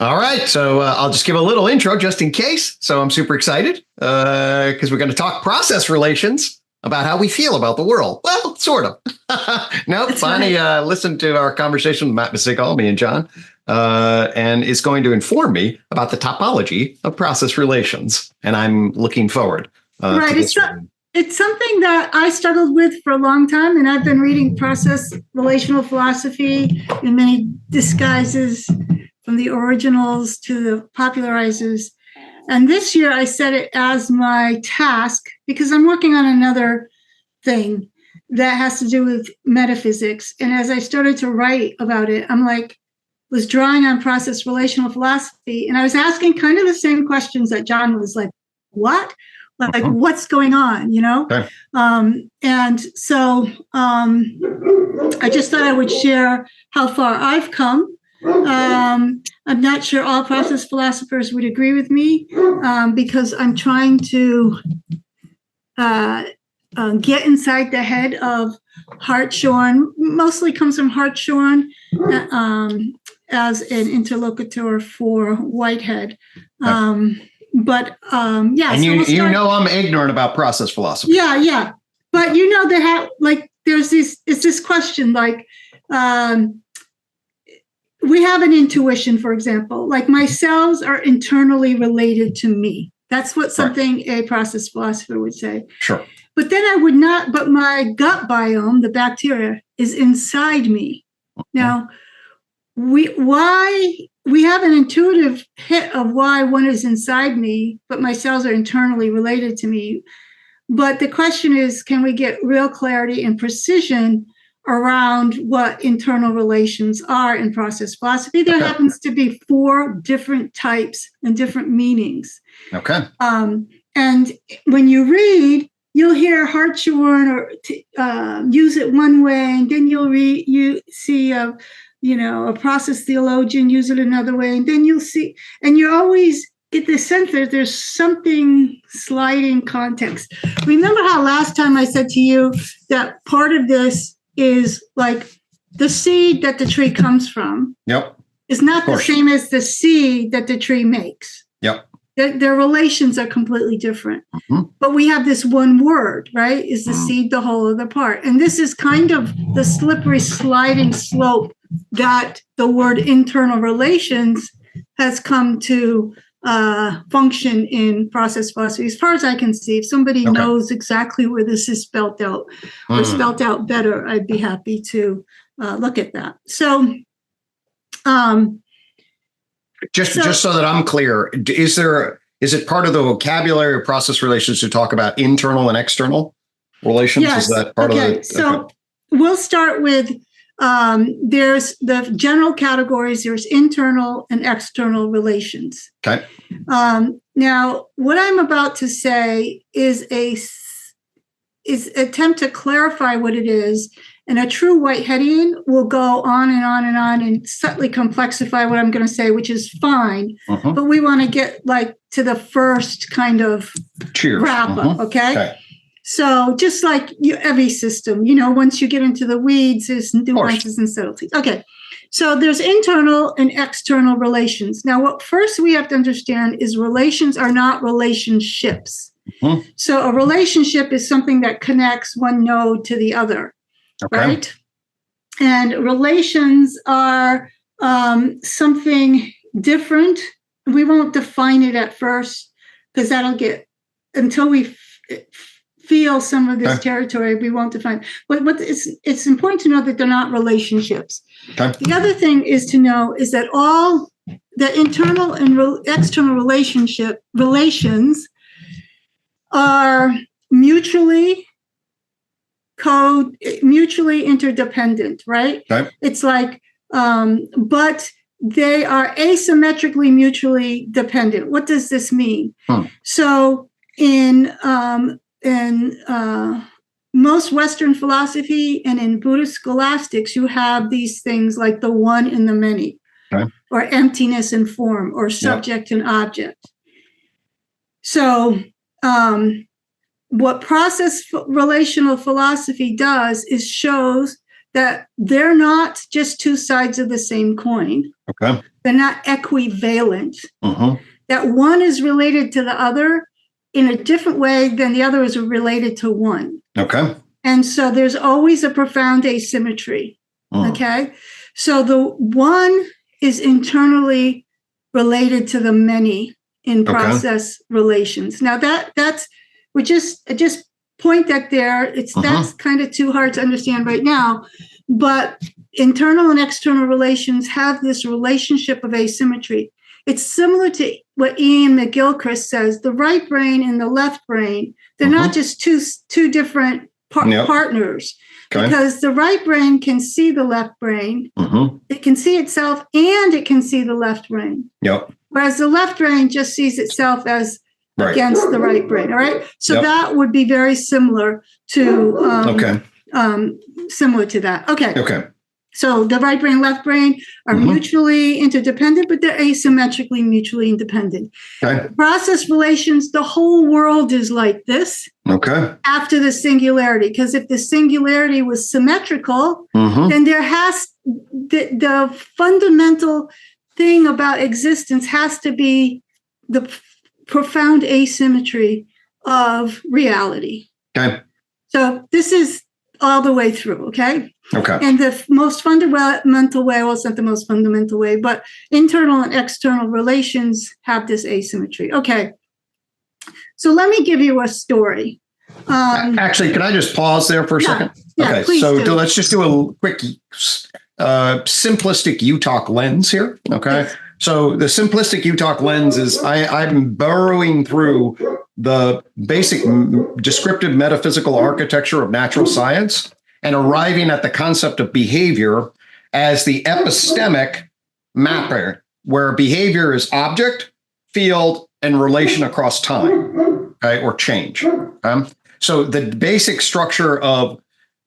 All right, so I'll just give a little intro just in case. So I'm super excited because we're going to talk process relations about how we feel about the world. Well, sort of. No, Bonnie listened to our conversation with Matt Masigal, me and John, and is going to inform me about the topology of process relations. And I'm looking forward to this. It's something that I struggled with for a long time, and I've been reading process relational philosophy in many disguises, from the originals to the popularizers. And this year I set it as my task because I'm working on another thing that has to do with metaphysics. And as I started to write about it, was drawing on process relational philosophy. And I was asking kind of the same questions that John was like, what? Like, what's going on, you know? Okay. And so I just thought I would share how far I've come. I'm not sure all process philosophers would agree with me because I'm trying to get inside the head of Hartshorne, mostly comes from Hartshorne as an interlocutor for Whitehead. But and you know I'm ignorant about process philosophy. Yeah. But you know there's this question like we have an intuition, for example, like my cells are internally related to me. That's what something a process philosopher would say. Sure. But then but my gut biome, the bacteria, is inside me. Now, we have an intuitive hit of why one is inside me, but my cells are internally related to me. But the question is, can we get real clarity and precision around what internal relations are in process philosophy? There happens to be 4 different types and different meanings. Okay. And when you read, you'll hear Hartshorne or use it one way, and then you see a process theologian use it another way, and then you'll see, and you always get the sense that there's something sliding context. Remember how last time I said to you that part of this is like the seed that the tree comes from. Yep. Is not the same as the seed that the tree makes. Yep. Their relations are completely different. But we have this one word, right? Is the seed the whole of the part? And this is kind of the slippery sliding slope that the word internal relations has come to function in process philosophy. As far as I can see, if somebody knows exactly where this is spelled out or spelled out better, I'd be happy to look at that. So, just so that I'm clear, is it part of the vocabulary of process relations to talk about internal and external relations? Yes. Is that part of it? So we'll start with there's the general categories. There's internal and external relations. Okay. Now, what I'm about to say is attempt to clarify what it is. And a true Whiteheadian will go on and on and on and subtly complexify what I'm going to say, which is fine. But we want to get to the first kind of wrap up. Okay. So just like every system, once you get into the weeds, there's nuances and subtleties. Okay. So there's internal and external relations. Now, what first we have to understand is relations are not relationships. So a relationship is something that connects one node to the other. Right? And relations are something different. We won't define it at first because that'll get, until we feel some of this territory, we won't define. But it's important to know that they're not relationships. The other thing is to know is that all the internal and external relations are mutually interdependent, right? It's like, but they are asymmetrically mutually dependent. What does this mean? So in most Western philosophy and in Buddhist scholastics, you have these things like the one and the many, or emptiness and form, or subject and object. So what process relational philosophy does is shows that they're not just two sides of the same coin. Okay. They're not equivalent. Mm-hmm. That one is related to the other in a different way than the other is related to one. Okay. And so there's always a profound asymmetry. Okay. So the one is internally related to the many in process relations. Now that's we just point that there. That's kind of too hard to understand right now, but internal and external relations have this relationship of asymmetry. It's similar to what Ian McGilchrist says, the right brain and the left brain, they're not just two different partners. Okay. Because the right brain can see the left brain, it can see itself, and it can see the left brain. Yep. Whereas the left brain just sees itself as against the right brain. All right. So that would be very similar to similar to that. Okay. Okay. So the right brain, left brain are mutually interdependent, but they're asymmetrically mutually independent. Okay. Process relations, the whole world is like this. Okay. After the singularity, because if the singularity was symmetrical, then there has the fundamental thing about existence has to be the profound asymmetry of reality. Okay. So this is all the way through. Okay. Okay. And the most fundamental way, well, it's not the most fundamental way, but internal and external relations have this asymmetry. Okay. So let me give you a story. Actually, can I just pause there for a second? Yeah, okay. Please So do. let's just do a quick simplistic UTOK lens here. Okay. Yes. So the simplistic UTOK lens is I'm burrowing through the basic descriptive metaphysical architecture of natural science and arriving at the concept of behavior as the epistemic mapper, where behavior is object, field, and relation across time, okay, or change. So the basic structure of,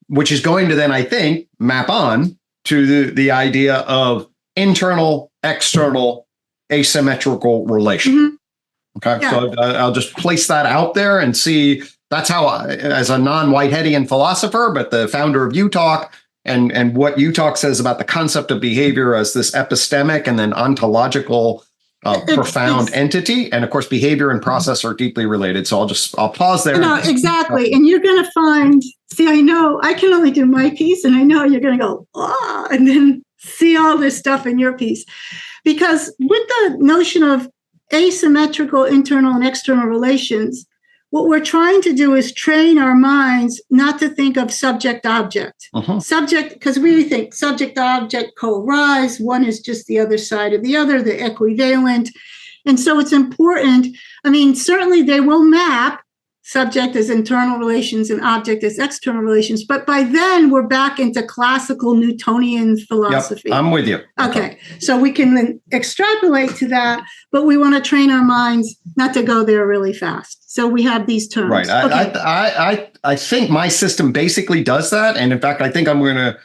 which is going to then, I think, map on to the idea of internal, external, asymmetrical relation. Okay, so I'll just place that out there and see. That's how, as a non-Whiteheadian philosopher, but the founder of UTOK and what UTOK says about the concept of behavior as this epistemic and then ontological profound entity. And of course, behavior and process are deeply related. So I'll pause there. No, exactly. And you're going to find, I know I can only do my piece, and I know you're going to go, and then see all this stuff in your piece. Because with the notion of asymmetrical internal and external relations, what we're trying to do is train our minds not to think of subject-object. Subject, because we think subject-object co-arise, one is just the other side of the other, they're equivalent. And so it's important. I mean, certainly they will map subject as internal relations and object as external relations. But by then, we're back into classical Newtonian philosophy. Yep, I'm with you. Okay. So we can then extrapolate to that, but we want to train our minds not to go there really fast. So we have these terms. Right. I think my system basically does that. And in fact, I think I'm going to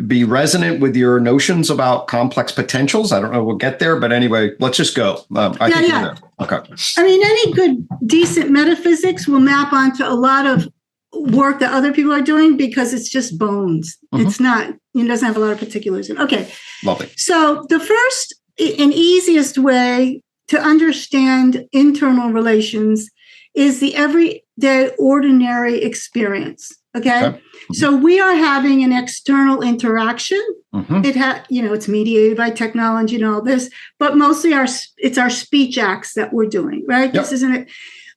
be resonant with your notions about complex potentials. I don't know, we'll get there, but anyway, let's just go. I think we're there. Okay. I mean, any good, decent metaphysics will map onto a lot of work that other people are doing because it's just bones. It's not, it doesn't have a lot of particulars in. Okay. Lovely. So the first and easiest way to understand internal relations is the everyday ordinary experience. Okay. So we are having an external interaction. It's mediated by technology and all this, but mostly it's our speech acts that we're doing, right? This isn't it.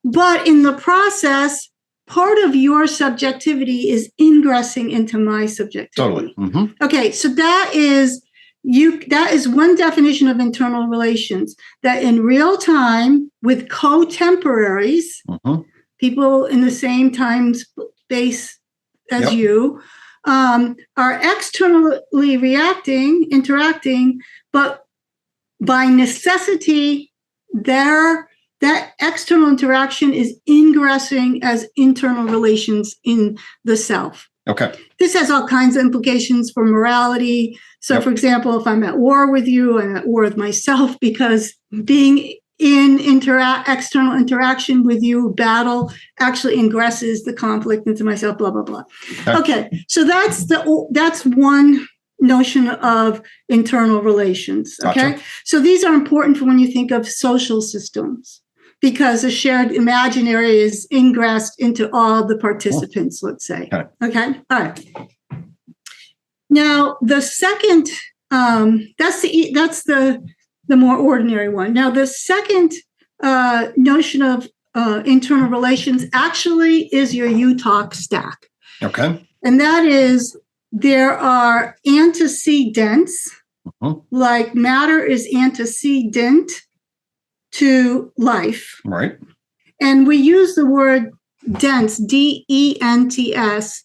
But in the process, part of your subjectivity is ingressing into my subjectivity. Totally. Okay. So that is one definition of internal relations, that in real time with co-temporaries, people in the same time space as you, are externally interacting, but by necessity, that external interaction is ingressing as internal relations in the self. Okay. This has all kinds of implications for morality. So, for example, if I'm at war with you, I'm at war with myself because being in external interaction with you, battle actually ingresses the conflict into myself, blah, blah, blah. Okay. So that's one notion of internal relations. Okay. Gotcha. So these are important for when you think of social systems, because a shared imaginary is ingressed into all the participants, let's say. Okay. All right. Now, the second, that's the more ordinary one. Now, the second notion of internal relations actually is your UTOK stack. Okay. And that is, there are antecedents, like matter is antecedent to life. Right. And we use the word dense, D-E-N-T-S,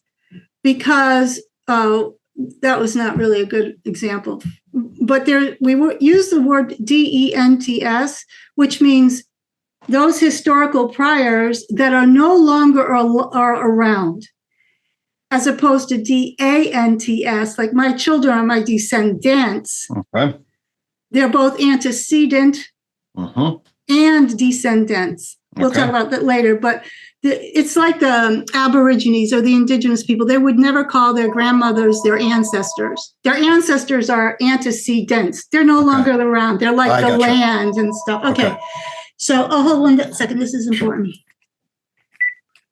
because that was not really a good example. But use the word D-E-N-T-S, which means those historical priors that are no longer are around, as opposed to D-A-N-T-S, like my children are my descendants. Okay. They're both antecedent and descendants. We'll talk about that later, but it's like the Aborigines or the indigenous people. They would never call their grandmothers their ancestors. Their ancestors are antecedents. They're no longer around. They're like the land and stuff. Okay. So, hold one second. This is important.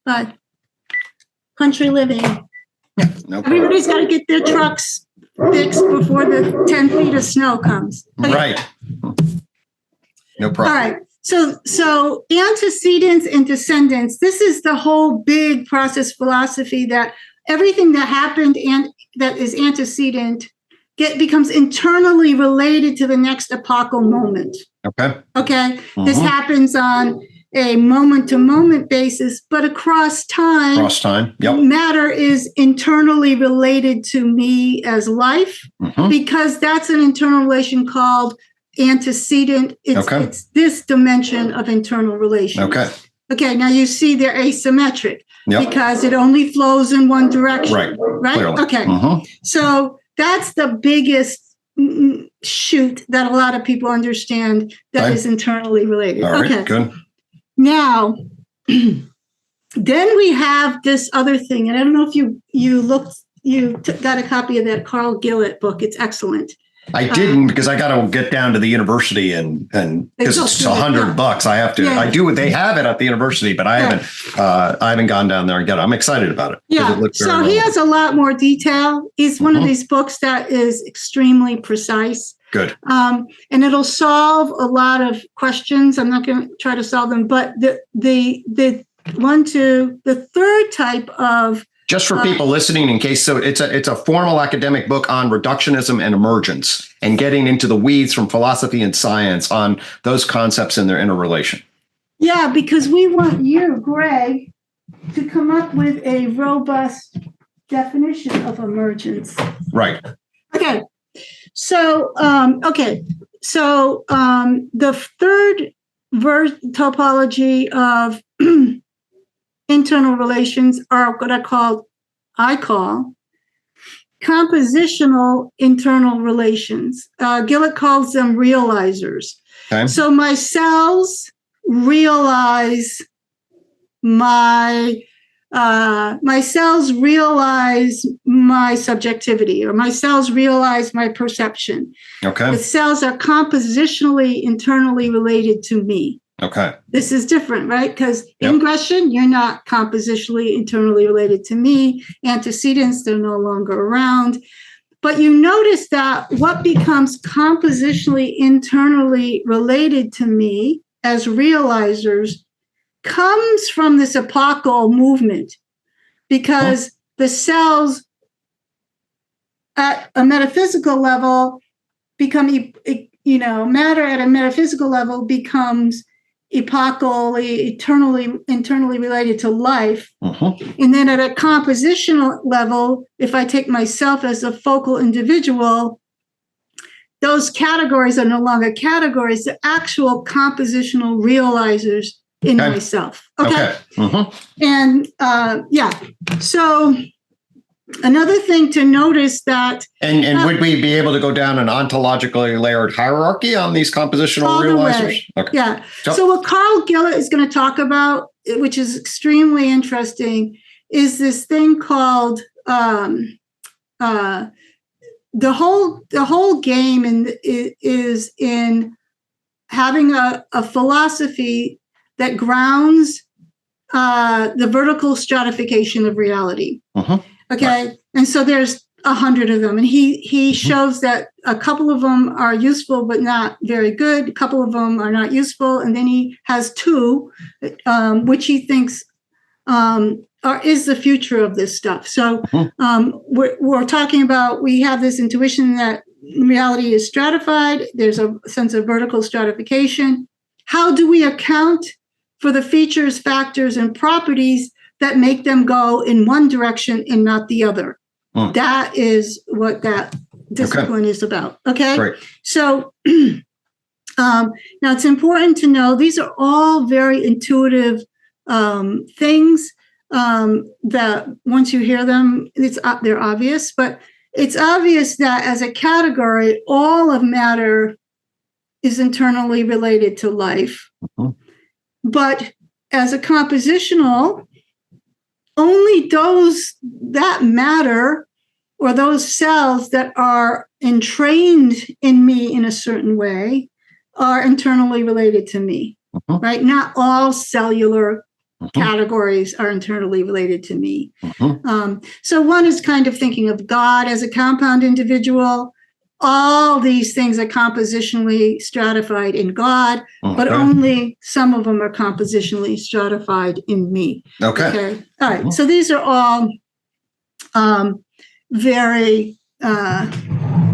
But country living. No Everybody's got to get their trucks fixed before the 10 feet of snow comes. Okay. Right. No problem. All right. So antecedents and descendants, this is the whole big process philosophy that everything that happened and that is antecedent becomes internally related to the next epochal moment. Okay. This happens on a moment-to-moment basis, but across time, matter is internally related to me as life, because that's an internal relation called antecedent. It's this dimension of internal relations. Okay. Now you see they're asymmetric because it only flows in one direction. Right? Clearly. Okay. So that's the biggest shoot that a lot of people understand that is internally related. All right, good. Now, then we have this other thing, and I don't know if you got a copy of that Carl Gillett book. It's excellent. I didn't, because I got to get down to the university and because it's $100. I have to. Yeah. I do. They have it at the university, but I haven't gone down there and get it. I'm excited about it. Yeah. So he has a lot more detail. He's one of these books that is extremely precise. Good. And it'll solve a lot of questions. I'm not going to try to solve them, but the third type of, just for people listening, in case, so it's a formal academic book on reductionism and emergence, and getting into the weeds from philosophy and science on those concepts and their interrelation. Yeah, because we want you, Gregg, to come up with a robust definition of emergence. Right. Okay. So, the third topology of internal relations are what I call compositional internal relations. Gillett calls them realizers. Okay. So my cells realize my subjectivity, or my cells realize my perception. Okay. The cells are compositionally internally related to me. Okay. This is different, right? Because ingression, you're not compositionally internally related to me. Antecedents, they're no longer around. But you notice that what becomes compositionally internally related to me as realizers comes from this epochal movement, because the cells at a metaphysical level become, matter at a metaphysical level becomes epocally, internally related to life. And then at a compositional level, if I take myself as a focal individual, those categories are no longer categories, they're actual compositional realizers in myself. Okay. And so Another thing to notice that... And would we be able to go down an ontologically layered hierarchy on these compositional realizers? Okay. Yeah. So what Carl Gillett is going to talk about, which is extremely interesting, is this thing called the whole game is in having a philosophy that grounds the vertical stratification of reality. Okay. Right. And so there's 100 of them. And he shows that a couple of them are useful, but not very good. A couple of them are not useful. And then he has two, which he thinks is the future of this stuff. So we're talking about, we have this intuition that reality is stratified. There's a sense of vertical stratification. How do we account for the features, factors, and properties that make them go in one direction and not the other? That is what that discipline is about. Okay. Right. So now it's important to know these are all very intuitive things that once you hear them, they're obvious, but it's obvious that as a category, all of matter is internally related to life. But as a compositional, only that matter or those cells that are entrained in me in a certain way are internally related to me, right? Not all cellular categories are internally related to me. So one is kind of thinking of God as a compound individual. All these things are compositionally stratified in God, but only some of them are compositionally stratified in me. Okay. All right. So these are all very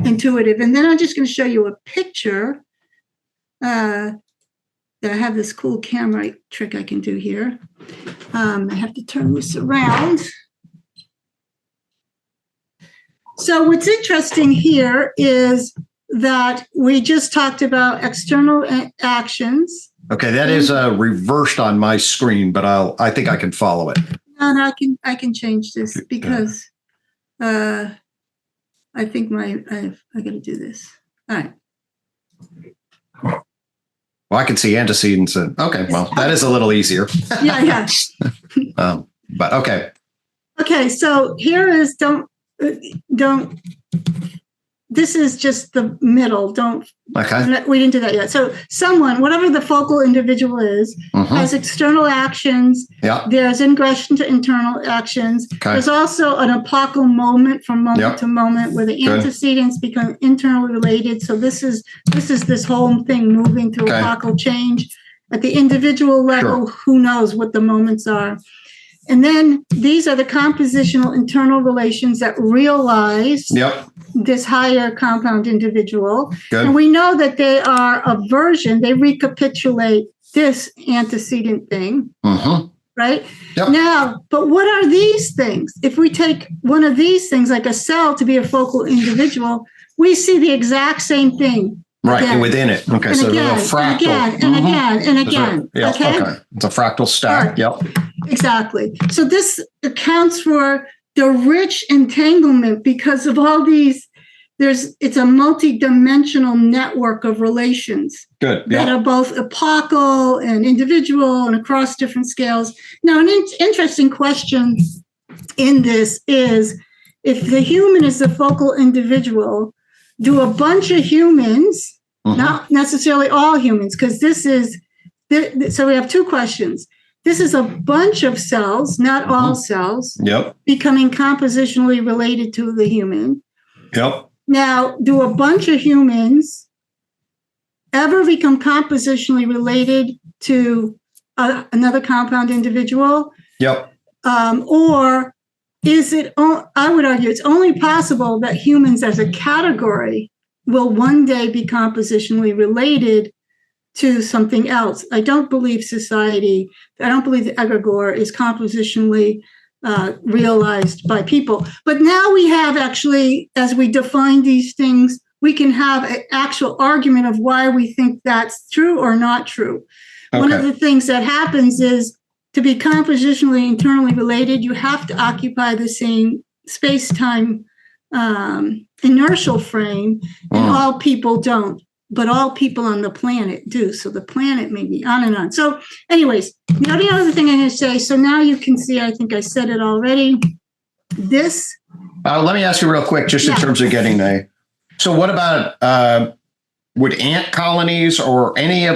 intuitive. And then I'm just going to show you a picture. I have this cool camera trick I can do here. I have to turn this around. So what's interesting here is that we just talked about external actions. Okay, that is reversed on my screen, but I think I can follow it. And I can change this because I think I got to do this. All right. Well, I can see antecedents. Okay, well, that is a little easier. Yeah. But okay. Okay, so here is don't. This is just the middle. We didn't do that yet. So someone, whatever the focal individual is, has external actions. Yeah. There's ingression to internal actions. Okay. There's also an epochal moment from moment to moment where the antecedents become internally related. So this is this whole thing moving through epochal change. At the individual level, who knows what the moments are. And then these are the compositional internal relations that realize this higher compound individual. Good. And we know that they are a version, they recapitulate this antecedent thing, right? Yep. Now, but what are these things? If we take one of these things, like a cell, to be a focal individual, we see the exact same thing. Right, again. Within it. Okay, and so again, a fractal. And again. Okay. It's a fractal stack. Yep. Exactly. So this accounts for the rich entanglement because of all these. It's a multi-dimensional network of relations that are both epochal and individual and across different scales. Now, an interesting question in this is, if the human is the focal individual, do a bunch of humans, not necessarily all humans, because so we have two questions. This is a bunch of cells, not all cells, becoming compositionally related to the human. Yep. Now, do a bunch of humans ever become compositionally related to another compound individual? Yep. Or is it, I would argue it's only possible that humans as a category will one day be compositionally related to something else. I don't believe the egregore is compositionally realized by people. But now we have actually, as we define these things, we can have an actual argument of why we think that's true or not true. Okay. One of the things that happens is, to be compositionally internally related, you have to occupy the same space-time inertial frame, and all people don't. But all people on the planet do. So the planet may be on and on. So anyways, the only other thing I'm going to say, so now you can see, I think I said it already, this. Let me ask you real quick, just in terms of getting so what about, would ant colonies or any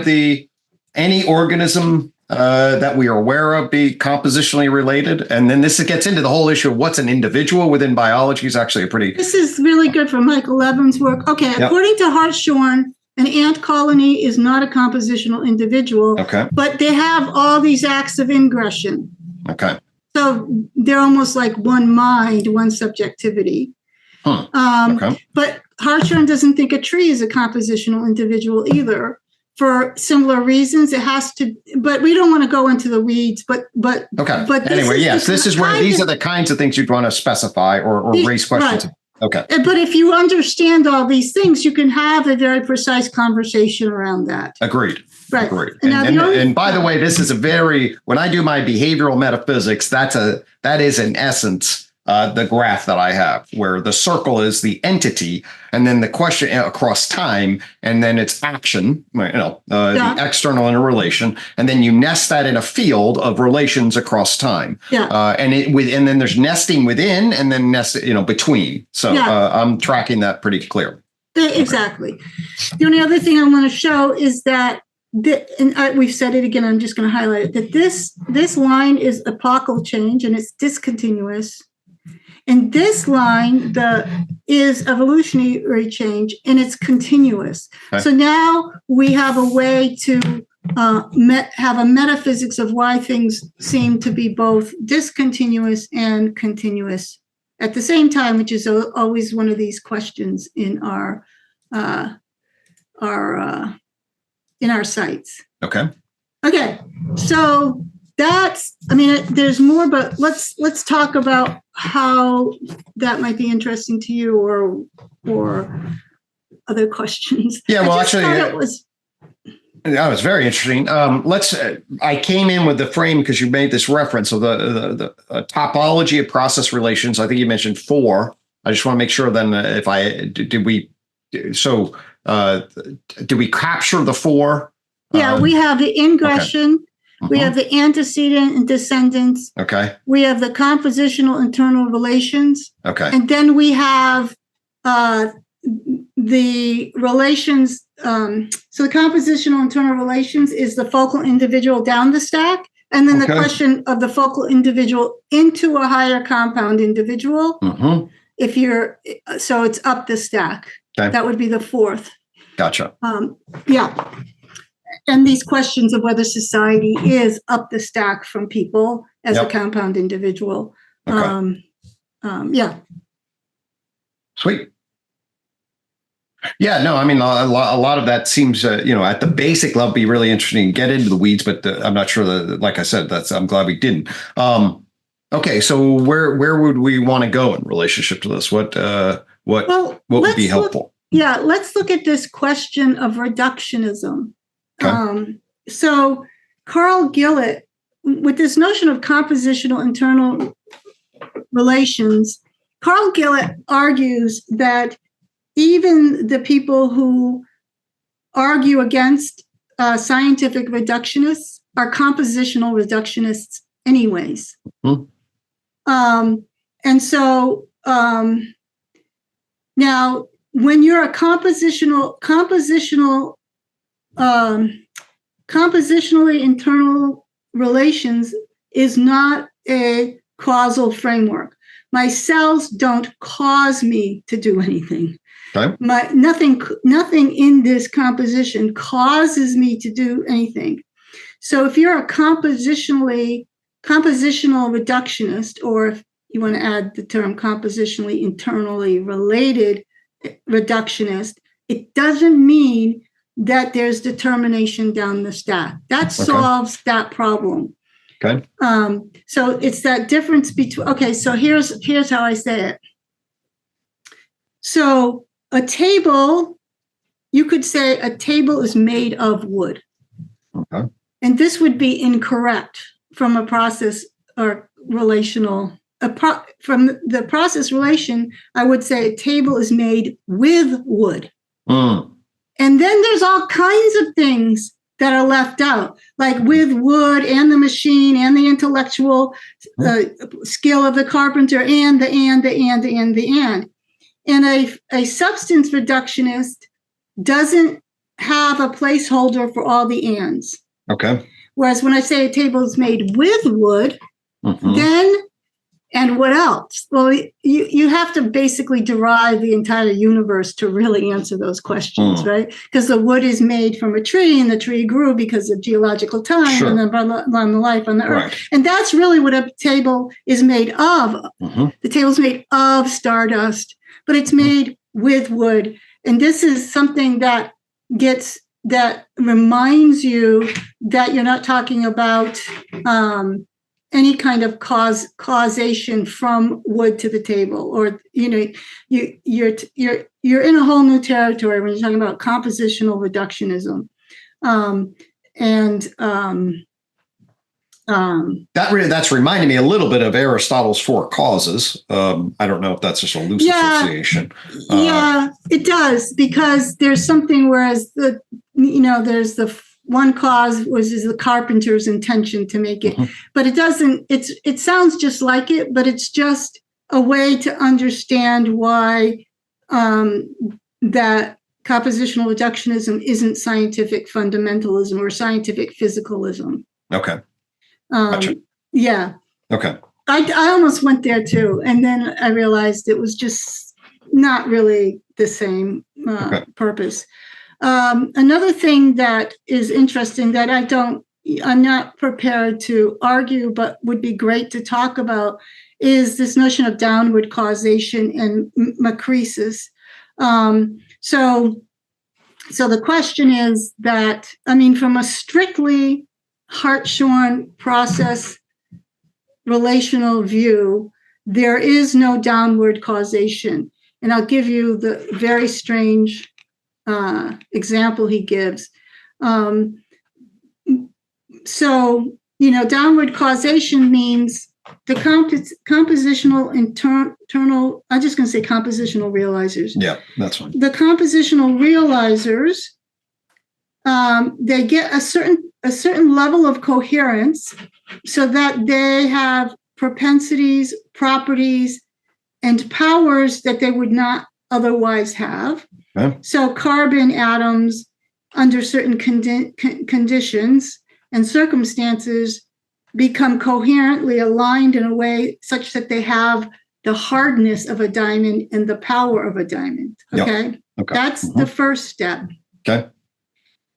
organism that we are aware of be compositionally related? And then this gets into the whole issue of what's an individual within biology is actually a pretty... This is really good for Michael Levin's work. Okay, according to Hartshorne, an ant colony is not a compositional individual, but they have all these acts of ingression. Okay. So they're almost like one mind, one subjectivity. But Hartshorne doesn't think a tree is a compositional individual either, for similar reasons. It has to, but we don't want to go into the weeds. But anyway, yes, this is where these are the kinds of things you'd want to specify or raise questions. Right. Okay. But if you understand all these things, you can have a very precise conversation around that. Agreed. Right. Agreed. And by the way, this is when I do my behavioral metaphysics, that is in essence the graph that I have, where the circle is the entity, and then the question across time, and then it's action, the external interrelation, and then you nest that in a field of relations across time. And then there's nesting within, and then between. So I'm tracking that pretty clearly. Exactly. The only other thing I want to show is that, we've said it again, I'm just going to highlight it, that this line is epochal change and it's discontinuous. And this line is evolutionary change and it's continuous. Okay. So now we have a way to have a metaphysics of why things seem to be both discontinuous and continuous at the same time, which is always one of these questions in our sites. Okay. So there's more, but let's talk about how that might be interesting to you or other questions. Yeah, well, actually, that was very interesting. I came in with the frame because you made this reference of the topology of process relations. I think you mentioned 4. I just want to make sure then did we capture the 4? Yeah, we have the ingression. Okay. We have the antecedent and descendants. Okay. We have the compositional internal relations. Okay. And then we have the relations. So the compositional internal relations is the focal individual down the stack. And then the question of the focal individual into a higher compound individual. So it's up the stack. Okay. That would be the 4th. Gotcha. And these questions of whether society is up the stack from people as a compound individual. Okay. Sweet. Yeah, no, I mean, a lot of that seems, at the basic level, be really interesting. Get into the weeds, but I'm not sure that, like I said, I'm glad we didn't. Okay, so where would we want to go in relationship to this? What would be helpful? Let's look at this question of reductionism. Okay. So Carl Gillett, with this notion of compositional internal relations, Carl Gillett argues that even the people who argue against scientific reductionists are compositional reductionists anyways. And so now when you're a compositionally internal relations is not a causal framework. My cells don't cause me to do anything. Okay. Nothing in this composition causes me to do anything. So if you're a compositional reductionist, or if you want to add the term compositionally internally related reductionist, it doesn't mean that there's determination down the stack. That solves that problem. Okay. So it's that difference between, so here's how I say it. So a table, you could say a table is made of wood. Okay. And this would be incorrect from a process or relational from the process relation, I would say a table is made with wood. And then there's all kinds of things that are left out, like with wood and the machine and the intellectual skill of the carpenter and the and. And a substance reductionist doesn't have a placeholder for all the ands. Okay. Whereas when I say a table is made with wood, then, and what else? Well, you have to basically derive the entire universe to really answer those questions, right? Because the wood is made from a tree, and the tree grew because of geological time and the life on the earth. Right. And that's really what a table is made of. The table is made of stardust, but it's made with wood. And this is something that reminds you that you're not talking about any kind of causation from wood to the table, or you're in a whole new territory when you're talking about compositional reductionism, that's reminding me a little bit of Aristotle's four causes. I don't know if that's just a loose association. It does, because there's something, whereas there's the one cause is the carpenter's intention to make it, but it doesn't. It sounds just like it, but it's just a way to understand why that compositional reductionism isn't scientific fundamentalism or scientific physicalism. Okay. Gotcha. Yeah. Okay. I almost went there too, and then I realized it was just not really the same purpose. Another thing that is interesting that I'm not prepared to argue, but would be great to talk about, is this notion of downward causation and macresis. So the question is that, from a strictly Hartshorne process relational view, there is no downward causation. And I'll give you the very strange example he gives. Downward causation means the compositional internal, I'm just going to say compositional realizers. Yeah, that's fine. The compositional realizers, they get a certain level of coherence so that they have propensities, properties, and powers that they would not otherwise have. Okay. So carbon atoms, under certain conditions and circumstances, become coherently aligned in a way such that they have the hardness of a diamond and the power of a diamond. Okay. Yep. Okay. That's the first step. Okay.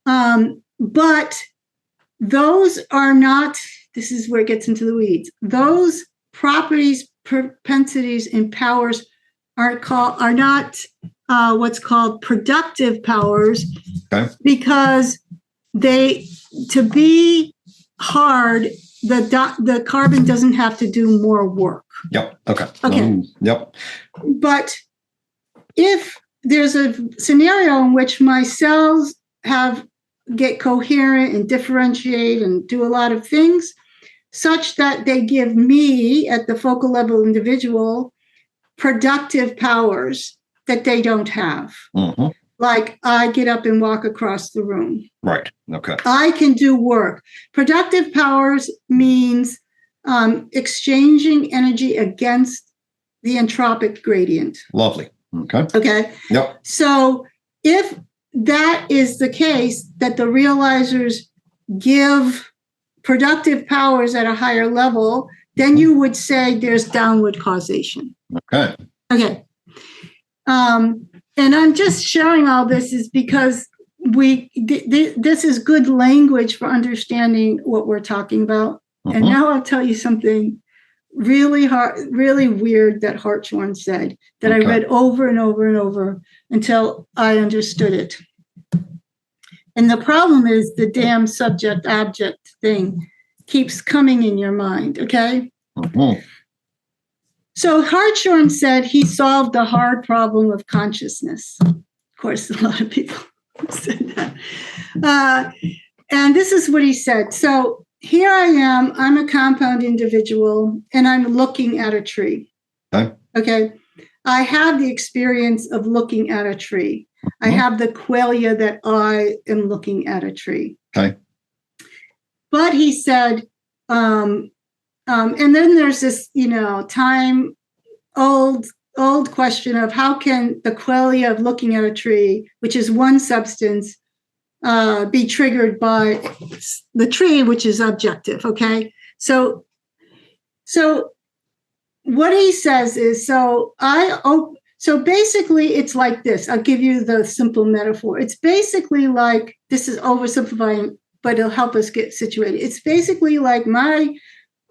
But those are not, this is where it gets into the weeds. Those properties, propensities, and powers are not what's called productive powers, because to be hard, the carbon doesn't have to do more work. Yep. Okay. Okay. Yep. But if there's a scenario in which my cells get coherent and differentiate and do a lot of things such that they give me, at the focal level individual, productive powers that they don't have. Like I get up and walk across the room. Right. Okay. I can do work. Productive powers means exchanging energy against the entropic gradient. Lovely. Okay. Okay. Yep. So if that is the case, that the realizers give productive powers at a higher level, then you would say there's downward causation. Okay. Okay. And I'm just sharing all this is because this is good language for understanding what we're talking about. And now I'll tell you something really weird that Hartshorne said that I read over and over and over until I understood it. And the problem is the damn subject-object thing keeps coming in your mind, okay? So Hartshorne said he solved the hard problem of consciousness. Of course, a lot of people said that. And this is what he said. So here I am, I'm a compound individual, and I'm looking at a tree. Okay. I have the experience of looking at a tree. I have the qualia that I am looking at a tree. Okay. But he said, and then there's this, time old question of how can the qualia of looking at a tree, which is one substance, be triggered by the tree, which is objective. Okay. So what he says is, so basically it's like this. I'll give you the simple metaphor. It's basically like, this is oversimplifying, but it'll help us get situated. It's basically like my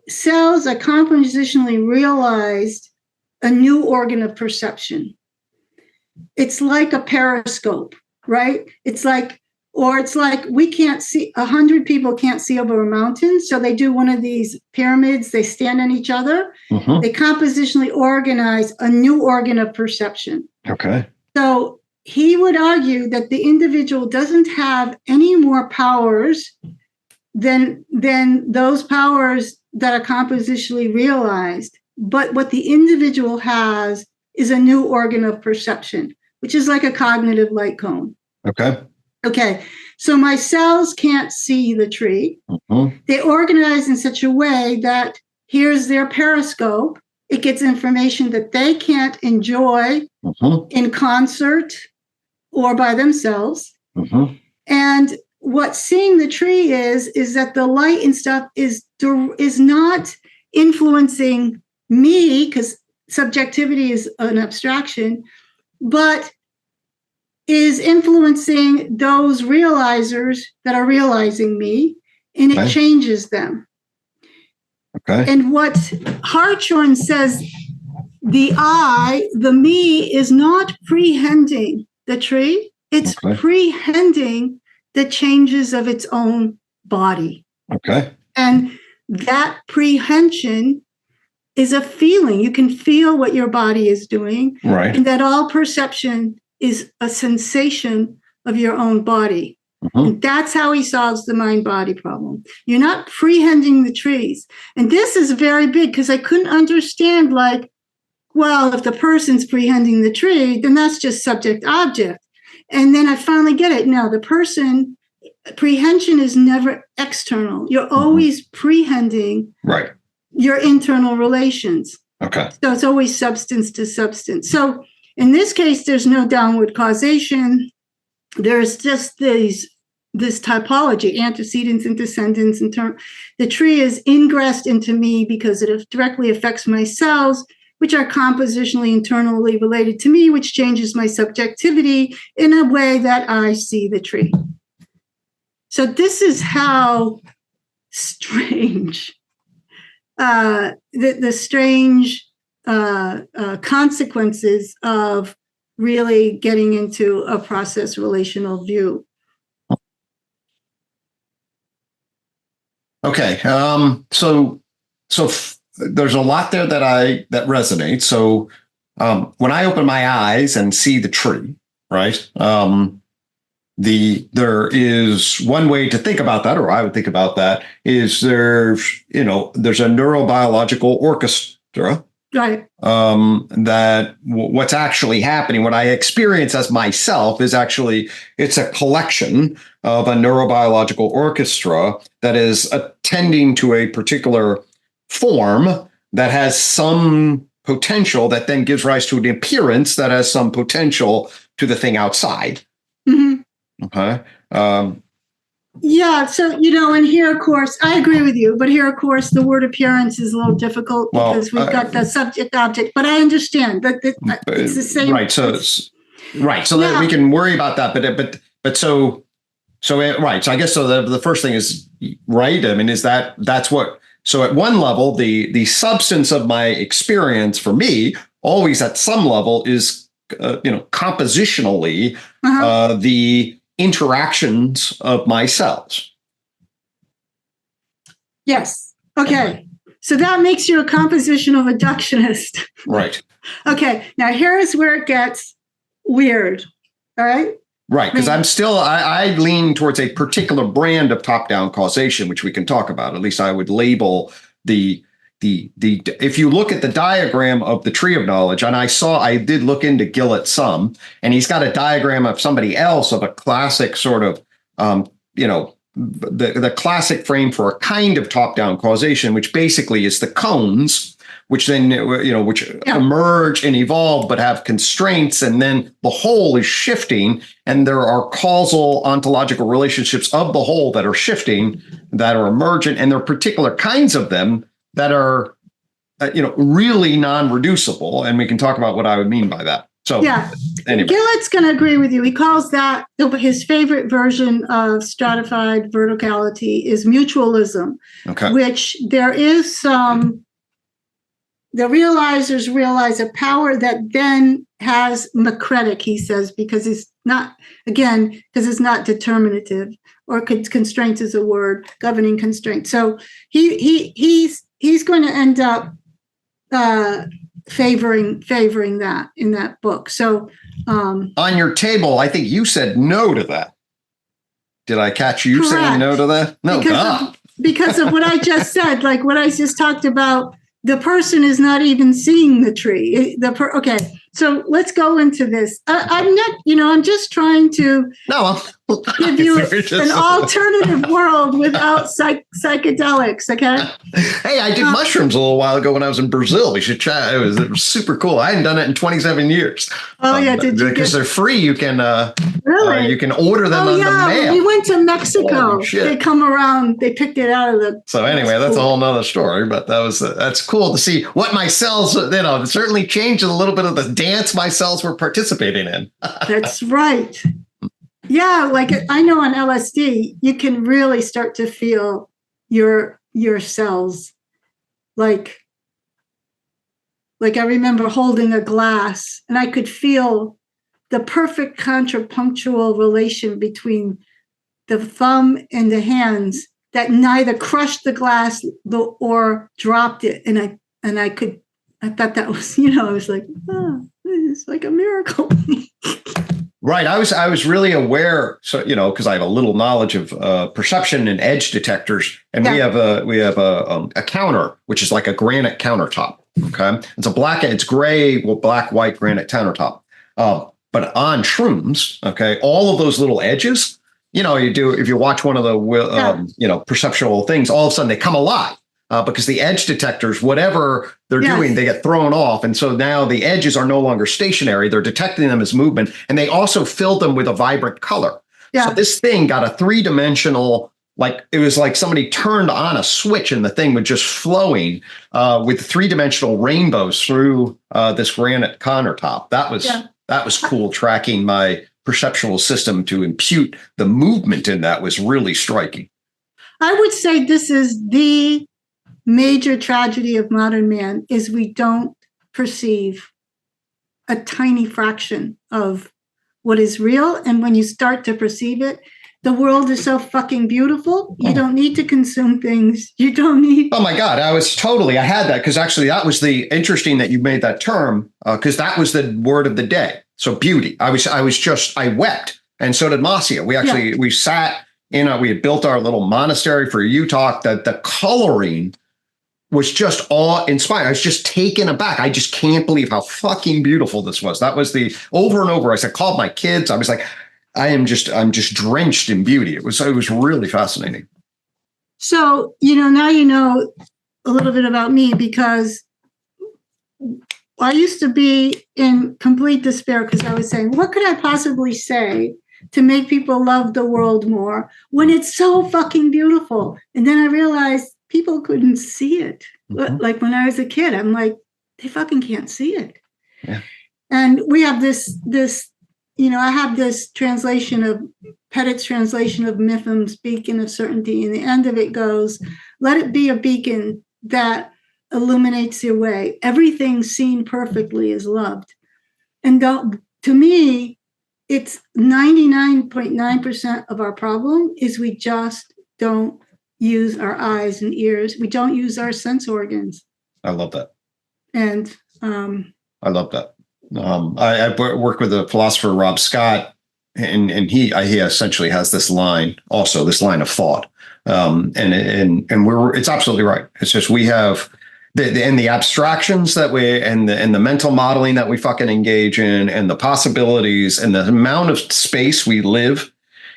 cells are compositionally realized a new organ of perception. It's like a periscope, right? It's like we can't see, 100 people can't see over a mountain. So they do one of these pyramids, they stand on each other. They compositionally organize a new organ of perception. Okay. So he would argue that the individual doesn't have any more powers than those powers that are compositionally realized. But what the individual has is a new organ of perception, which is like a cognitive light cone. Okay, so my cells can't see the tree. They organize in such a way that here's their periscope. It gets information that they can't enjoy in concert or by themselves. And what seeing the tree is that the light and stuff is not influencing me, because subjectivity is an abstraction, but is influencing those realizers that are realizing me, and it changes them. And what Hartshorne says, the I, the me, is not prehending the tree. It's prehending the changes of its own body. And that prehension is a feeling. You can feel what your body is doing. And that all perception is a sensation of your own body. And that's how he solves the mind-body problem. You're not prehending the trees. And this is very big, because I couldn't understand, like, well, if the person's prehending the tree, then that's just subject-object. And then I finally get it. No, the person, prehension is never external. You're always prehending your internal relations. So it's always substance to substance. So in this case, there's no downward causation. There's just this typology, antecedents and descendants. The tree is ingressed into me because it directly affects my cells, which are compositionally internally related to me, which changes my subjectivity in a way that I see the tree. So this is how strange, the strange consequences of really getting into a process relational view. Okay. So there's a lot there that resonates. So when I open my eyes and see the tree, right? There is one way to think about that, or I would think about that, is there's a neurobiological orchestra. That what's actually happening, what I experience as myself, is actually, it's a collection of a neurobiological orchestra that is attending to a particular form that has some potential that then gives rise to an appearance that has some potential to the thing outside. Yeah, so, and here, of course, I agree with you, but here, of course, the word appearance is a little difficult because we've got the subject object, but I understand that it's the same. So that we can worry about that, so I guess the first thing is, right? I mean, that's what, so at one level, the substance of my experience for me always at some level is, compositionally, the interactions of my cells. Yes. Okay. So that makes you a compositional reductionist. Right. Okay. Now here's where it gets weird. All right. Right, because I lean towards a particular brand of top-down causation, which we can talk about. At least I would label the if you look at the diagram of the tree of knowledge, and I did look into Gillett some, and he's got a diagram of somebody else of a classic sort of, the classic frame for a kind of top-down causation, which basically is the cones, which then, which emerge and evolve, but have constraints. And then the whole is shifting. And there are causal ontological relationships of the whole that are shifting, that are emergent. And there are particular kinds of them that are, really non-reducible. And we can talk about what I would mean by that. So anyway. Gillett's going to agree with you. He calls that his favorite version of stratified verticality is mutualism, which there is some. The realizers realize a power that then has macretic, he says, because it's not determinative, or constraints is a word, governing constraint. So he's going to end up favoring that in that book. So on your table, I think you said no to that. Did I catch you saying no to that? No, because of what I just said, like what I just talked about. The person is not even seeing the tree. Okay, so let's go into this. I'm not, I'm just trying to give you an alternative world without psychedelics, okay? Hey, I did mushrooms a little while ago when I was in Brazil. We should try. It was super cool. I hadn't done it in 27 years. Oh, yeah. Because they're free. You can you can order them on the mail. We went to Mexico. They come around. They picked it out of the... So anyway, that's a whole nother story. But that's cool to see what my cells, it certainly changed a little bit of the dance my cells were participating in. That's right. Yeah, like I know on LSD, you can really start to feel your cells. Like I remember holding a glass and I could feel the perfect contrapunctual relation between the thumb and the hands that neither crushed the glass or dropped it. And I thought that was, I was like, it's like a miracle. Right. I was really aware. So, because I have a little knowledge of perception and edge detectors. And we have a counter, which is like a granite countertop. Okay. It's gray, black, white granite countertop. But on shrooms, all of those little edges, if you watch one of the, perceptual things, all of a sudden they come alive. Because the edge detectors, whatever they're doing, they get thrown off. And so now the edges are no longer stationary. They're detecting them as movement. And they also fill them with a vibrant color. Yeah. So this thing got a three-dimensional, it was like somebody turned on a switch and the thing was just flowing with three-dimensional rainbows through this granite countertop. That was cool. Tracking my perceptual system to impute the movement in that was really striking. I would say this is the major tragedy of modern man is we don't perceive a tiny fraction of what is real. And when you start to perceive it, the world is so fucking beautiful. You don't need to consume things. You don't need. Oh my God. I had that because actually that was interesting that you made that term because that was the word of the day. So beauty. I wept. And so did Marcia. We sat we had built our little monastery for UTOK. The coloring was just awe-inspiring. I was just taken aback. I just can't believe how fucking beautiful this was. That was over and over. I called my kids. I was like, I'm just drenched in beauty. It was really fascinating. So, now you know a little bit about me because I used to be in complete despair because I was saying, what could I possibly say to make people love the world more when it's so fucking beautiful? And then I realized people couldn't see it. Mm-hmm. Like when I was a kid, I'm like, they fucking can't see it. Yeah. And we have this, I have this translation of Pettit's translation of Mifham's beacon of certainty. And the end of it goes, let it be a beacon that illuminates your way. Everything seen perfectly is loved. And to me, it's 99.9% of our problem is we just don't use our eyes and ears. We don't use our sense organs. I love that. And I love that. I work with the philosopher Rob Scott, and he essentially has this line of thought, and it's absolutely right. It's just we have the abstractions that and the mental modeling that we fucking engage in, and the possibilities and the amount of space we live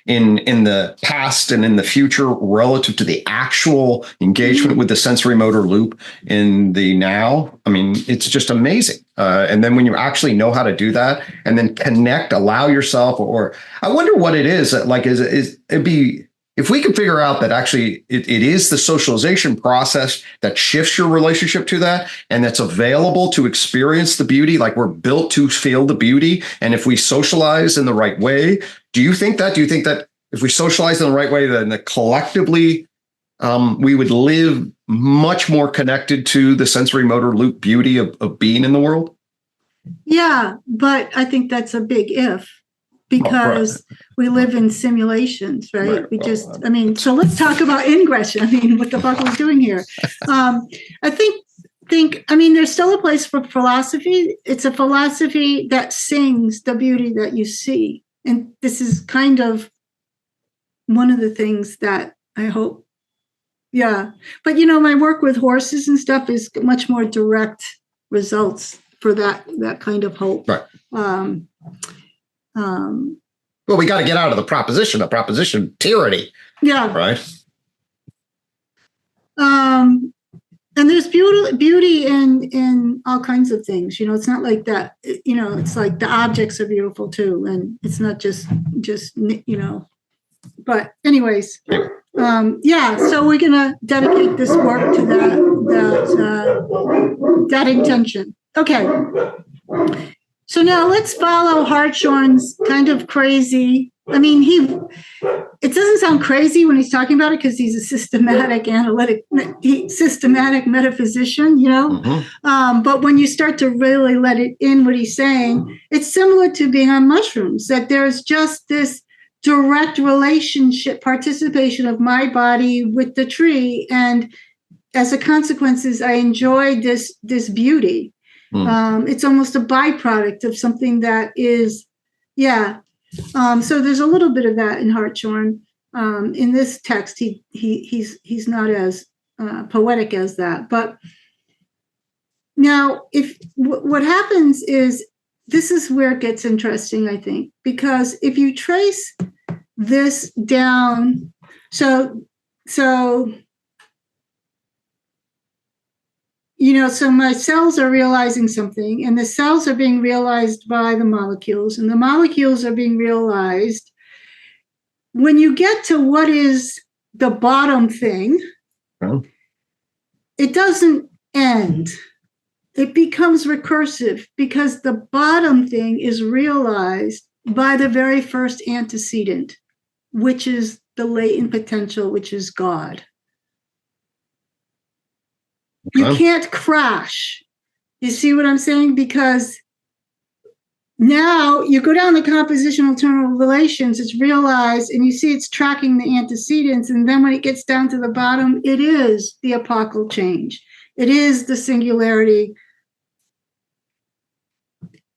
in the past and in the future relative to the actual engagement with the sensory motor loop in the now. I mean, it's just amazing. And then when you actually know how to do that and then connect, allow yourself, or I wonder what it is that like, it'd be, if we can figure out that actually it is the socialization process that shifts your relationship to that, and that's available to experience the beauty, like we're built to feel the beauty. And if we socialize in the right way, do you think that if we socialize in the right way, then collectively we would live much more connected to the sensory motor loop beauty of being in the world? Yeah, but I think that's a big if. Because we live in simulations, right? So let's talk about ingression. I mean, what the fuck are we doing here? I think, there's still a place for philosophy. It's a philosophy that sings the beauty that you see. And this is kind of one of the things that I hope, yeah. But, my work with horses and stuff is much more direct results for that kind of hope. Right. Well, we got to get out of the proposition tyranny. Yeah. Right. And there's beauty in all kinds of things. It's not like that. It's like the objects are beautiful too, and it's not just. But anyways, So we're gonna dedicate this work to that intention. Okay. So now let's follow Hartshorne's kind of crazy. I mean, it doesn't sound crazy when he's talking about it because he's a systematic metaphysician, Mm-hmm. But when you start to really let it in what he's saying, it's similar to being on mushrooms, that there's just this direct relationship, participation of my body with the tree. And as a consequence, I enjoy this beauty. It's almost a byproduct of something that is, so there's a little bit of that in Hartshorne. In this text, he's not as poetic as that. But now, what happens is, this is where it gets interesting, I think, because if you trace this down, so my cells are realizing something, and the cells are being realized by the molecules, and the molecules are being realized. When you get to what is the bottom thing, it doesn't end. It becomes recursive because the bottom thing is realized by the very first antecedent, which is the latent potential, which is God. You can't crash. You see what I'm saying? Because now you go down the compositional terminal relations, it's realized, and you see it's tracking the antecedents. And then when it gets down to the bottom, it is the epochal change. It is the singularity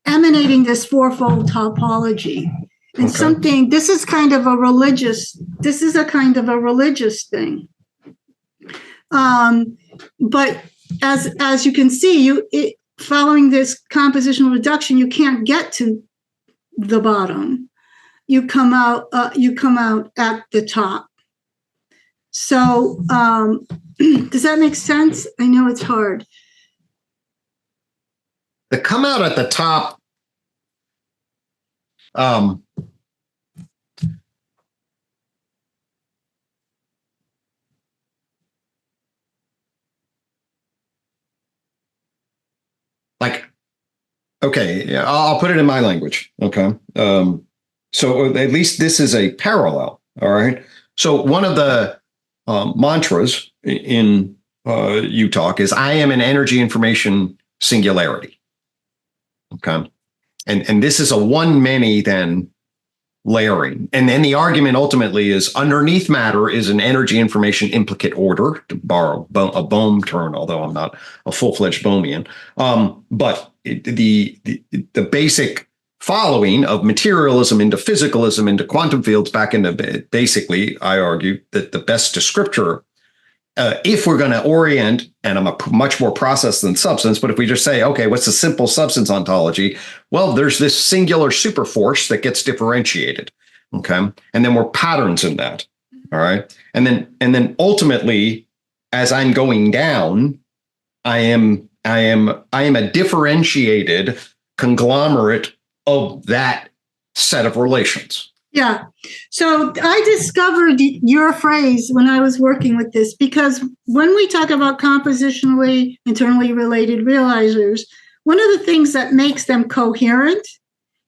emanating this fourfold topology. And this is a kind of a religious thing. But as you can see, following this compositional reduction, you can't get to the bottom. You come out at the top. So does that make sense? I know it's hard. The come out at the top. I'll put it in my language. Okay. So at least this is a parallel. All right. So one of the mantras in UTOK is, I am an energy information singularity. Okay. And this is a one many then layering. And then the argument ultimately is, underneath matter is an energy information implicate order, to borrow a Bohm term, although I'm not a full-fledged Bohmian. But the basic following of materialism into physicalism into quantum fields back into basically, I argue that the best descriptor, if we're going to orient, and I'm a much more process than substance, but if we just say, okay, what's the simple substance ontology? Well, there's this singular superforce that gets differentiated. Okay. And then we're patterns in that. All right. And then ultimately, as I'm going down, I am a differentiated conglomerate of that set of relations. Yeah. So I discovered your phrase when I was working with this, because when we talk about compositionally internally related realizers, one of the things that makes them coherent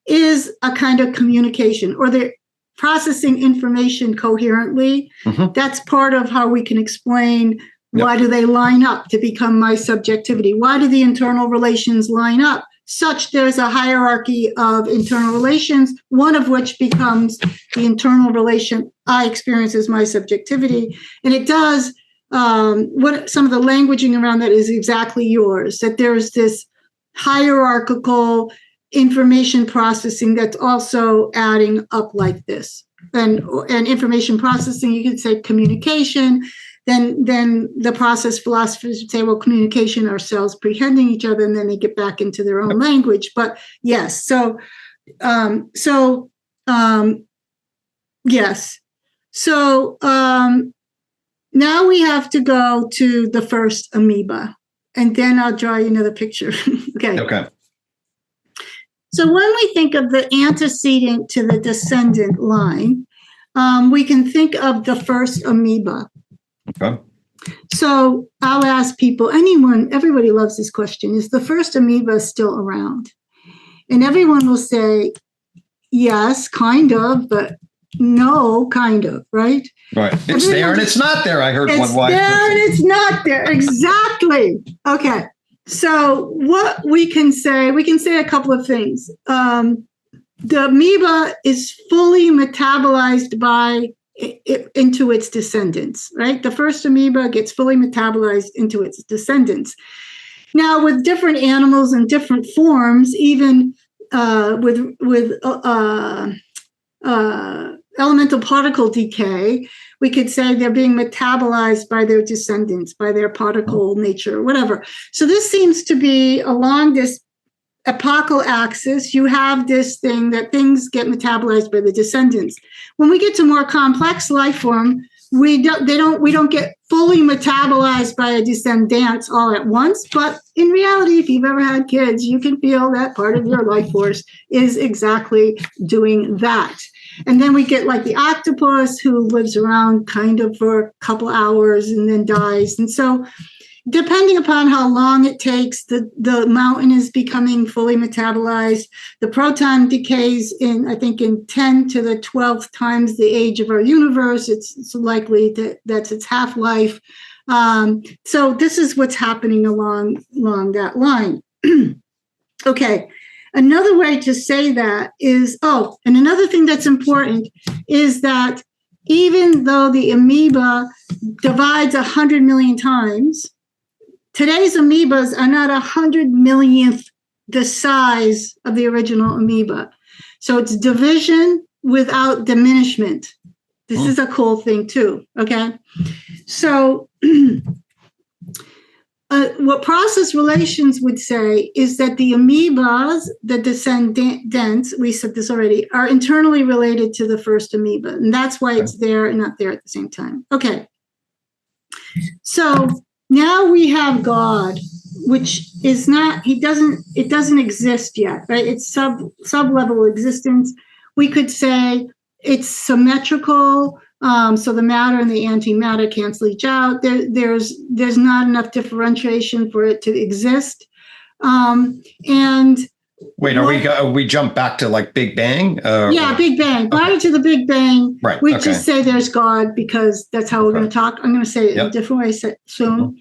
is a kind of communication, or they're processing information coherently. Mm-hmm. That's part of how we can explain why do they line up to become my subjectivity? Why do the internal relations line up? Such there's a hierarchy of internal relations, one of which becomes the internal relation I experience as my subjectivity. And it does, what some of the languaging around that is exactly yours, that there's this hierarchical information processing that's also adding up like this. And information processing, you could say communication. Then the process philosophers would say, well, communication are cells prehending each other, and then they get back into their own language. But yes, yes. So now we have to go to the first amoeba, and then I'll draw you another picture. Okay. So when we think of the antecedent to the descendant line, we can think of the first amoeba. Okay. So I'll ask people, everybody loves this question, is the first amoeba still around? And everyone will say, yes, kind of, but no, kind of, right? Right. It's there and it's not there. I heard one wise person. It's there and it's not there. Exactly. Okay. So what we can say a couple of things. The amoeba is fully metabolized into its descendants, right? The first amoeba gets fully metabolized into its descendants. Now, with different animals and different forms, even with elemental particle decay, we could say they're being metabolized by their descendants, by their particle nature, whatever. So this seems to be along this epochal axis. You have this thing that things get metabolized by the descendants. When we get to more complex life form, we don't get fully metabolized by a descendant all at once. But in reality, if you've ever had kids, you can feel that part of your life force is exactly doing that. And then we get like the octopus who lives around kind of for a couple hours and then dies. And so depending upon how long it takes, the mountain is becoming fully metabolized. The proton decays in 10 to the 12th times the age of our universe. It's likely that's its half-life. So this is what's happening along that line. Okay. Another way to say that is, and another thing that's important is that even though the amoeba divides 100 million times, today's amoebas are not 100 millionth the size of the original amoeba. So it's division without diminishment. This is a cool thing too, okay? So what process relations would say is that the amoebas, the descendants, we said this already, are internally related to the first amoeba. And that's why it's there and not there at the same time. Okay. So now we have God, which is not, it doesn't exist yet, right? It's sub-level existence. We could say it's symmetrical. So the matter and the antimatter cancel each out. There's not enough differentiation for it to exist. And wait, we jump back to like Big Bang? Big Bang. Prior to the Big Bang, right. We just say there's God because that's how we're going to talk. I'm going to say it in a different way soon.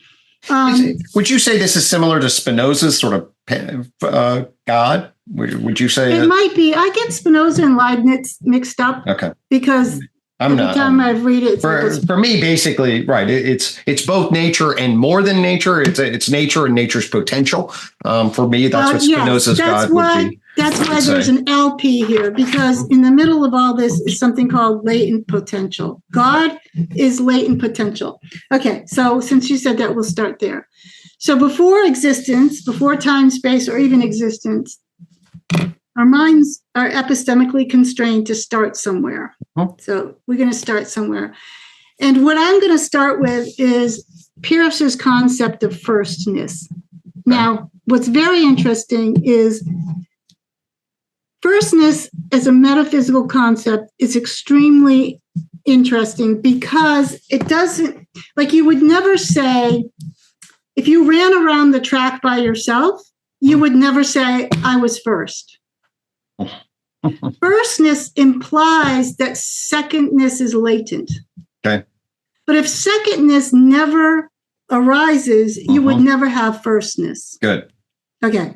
Would you say this is similar to Spinoza's sort of God? Would you say it might be? I get Spinoza and Leibniz mixed up. Okay. Because every time I read it, for me, basically, right. It's both nature and more than nature. It's nature and nature's potential. For me, that's what Spinoza's God would be. That's why there's an LP here, because in the middle of all this is something called latent potential. God is latent potential. Okay, so since you said that, we'll start there. So before existence, before time, space, or even existence, our minds are epistemically constrained to start somewhere. So we're going to start somewhere. And what I'm going to start with is Peirce's concept of firstness. Now, what's very interesting is firstness as a metaphysical concept is extremely interesting because it doesn't, like you would never say, if you ran around the track by yourself, you would never say, I was first. Firstness implies that secondness is latent. Okay. But if secondness never arises, you would never have firstness. Good. Okay.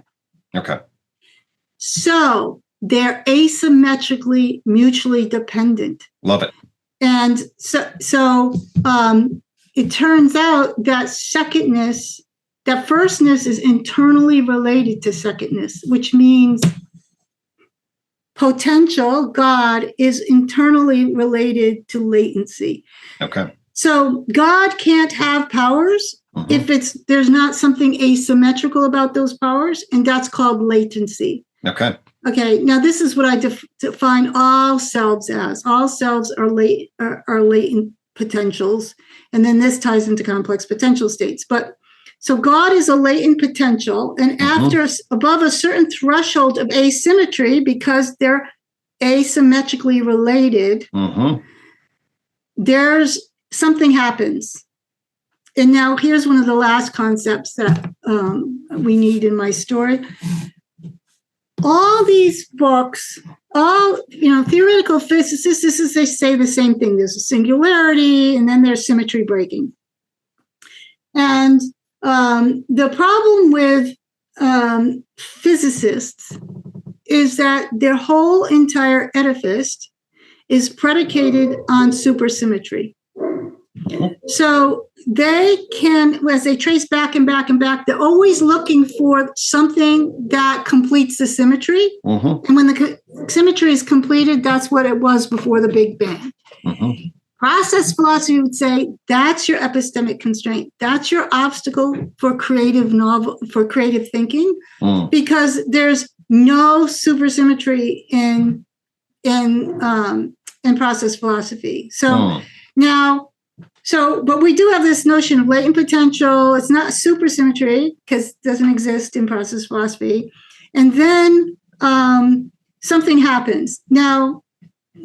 Okay. So they're asymmetrically mutually dependent. Love it. And so it turns out that secondness, that firstness is internally related to secondness, which means potential, God, is internally related to latency. Okay. So God can't have powers if there's not something asymmetrical about those powers, and that's called latency. Okay. Okay. Now this is what I define all selves as. All selves are latent potentials, and then this ties into complex potential states. But so God is a latent potential, and after above a certain threshold of asymmetry, because they're asymmetrically related, there's something happens. And now here's one of the last concepts that we need in my story. All these books, all, theoretical physicists, they say the same thing. There's a singularity, and then there's symmetry breaking. And the problem with physicists is that their whole entire edifice is predicated on supersymmetry. So they can, as they trace back and back and back, they're always looking for something that completes the symmetry. And when the symmetry is completed, that's what it was before the Big Bang. Process philosophy would say that's your epistemic constraint. That's your obstacle for creative thinking, because there's no supersymmetry in process philosophy. So now. But we do have this notion of latent potential. It's not supersymmetry because it doesn't exist in process philosophy. And then something happens. Now,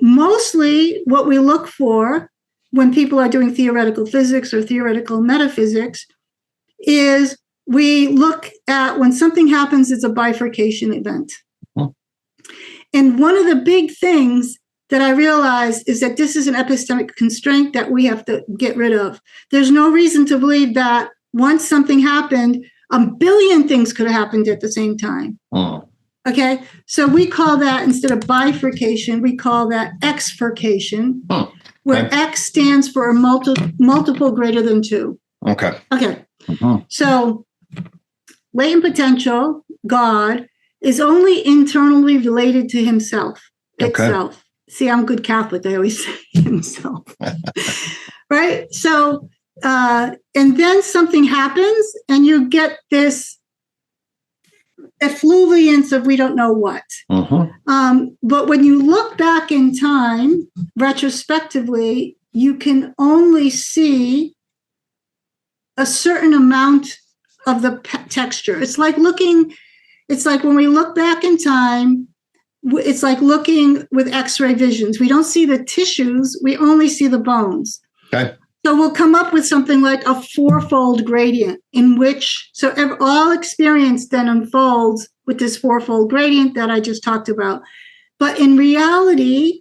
mostly what we look for when people are doing theoretical physics or theoretical metaphysics is we look at when something happens, it's a bifurcation event. And one of the big things that I realized is that this is an epistemic constraint that we have to get rid of. There's no reason to believe that once something happened, a billion things could have happened at the same time. Okay, so we call that, instead of bifurcation, we call that exfurcation, where X stands for a multiple greater than 2. Okay. So latent potential, God, is only internally related to himself, itself. See, I'm a good Catholic. I always say himself. Right? So, and then something happens and you get this effluviance of we don't know what. But when you look back in time, retrospectively, you can only see a certain amount of the texture. It's like when we look back in time, it's like looking with X-ray visions. We don't see the tissues, we only see the bones. Okay. So we'll come up with something like a 4-fold gradient in which, so all experience then unfolds with this 4-fold gradient that I just talked about. But in reality,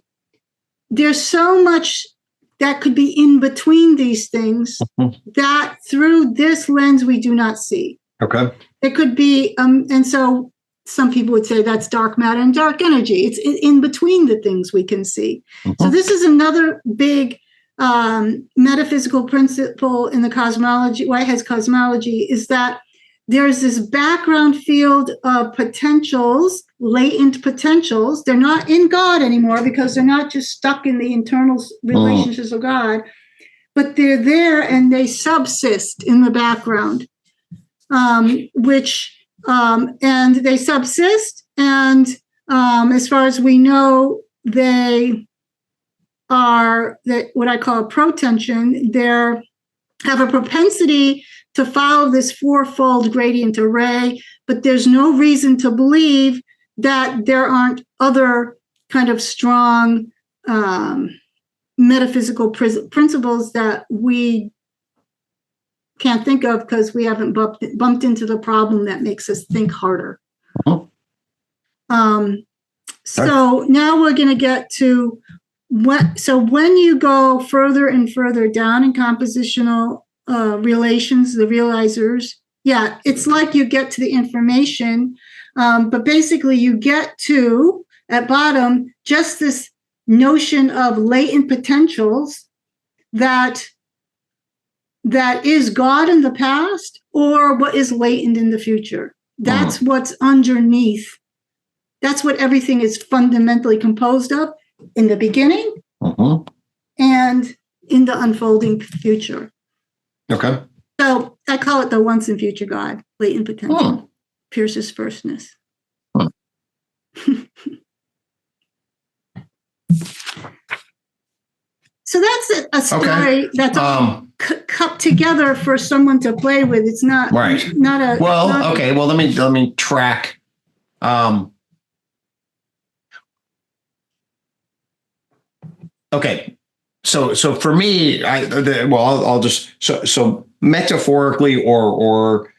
there's so much that could be in between these things that through this lens we do not see. Okay. It could be, and so some people would say that's dark matter and dark energy. It's in between the things we can see. So this is another big metaphysical principle in the cosmology, Whitehead's cosmology, is that there's this background field of potentials, latent potentials. They're not in God anymore because they're not just stuck in the internal relationships of God, but they're there and they subsist in the background, and they subsist. And as far as we know, they are what I call a protension. They have a propensity to follow this fourfold gradient array, but there's no reason to believe that there aren't other kind of strong metaphysical principles that we can't think of because we haven't bumped into the problem that makes us think harder. So now we're going to get to when you go further and further down in compositional relations, the realizers, it's like you get to the information, but basically you get to, at bottom, just this notion of latent potentials that is God in the past or what is latent in the future. That's what's underneath. That's what everything is fundamentally composed of in the beginning and in the unfolding future. Okay. So I call it the once and future God, latent potential, Pierce's firstness. So that's a story that's all cut together for someone to play with. It's not not a Well, let me track. Okay, so for me, I'll just so metaphorically or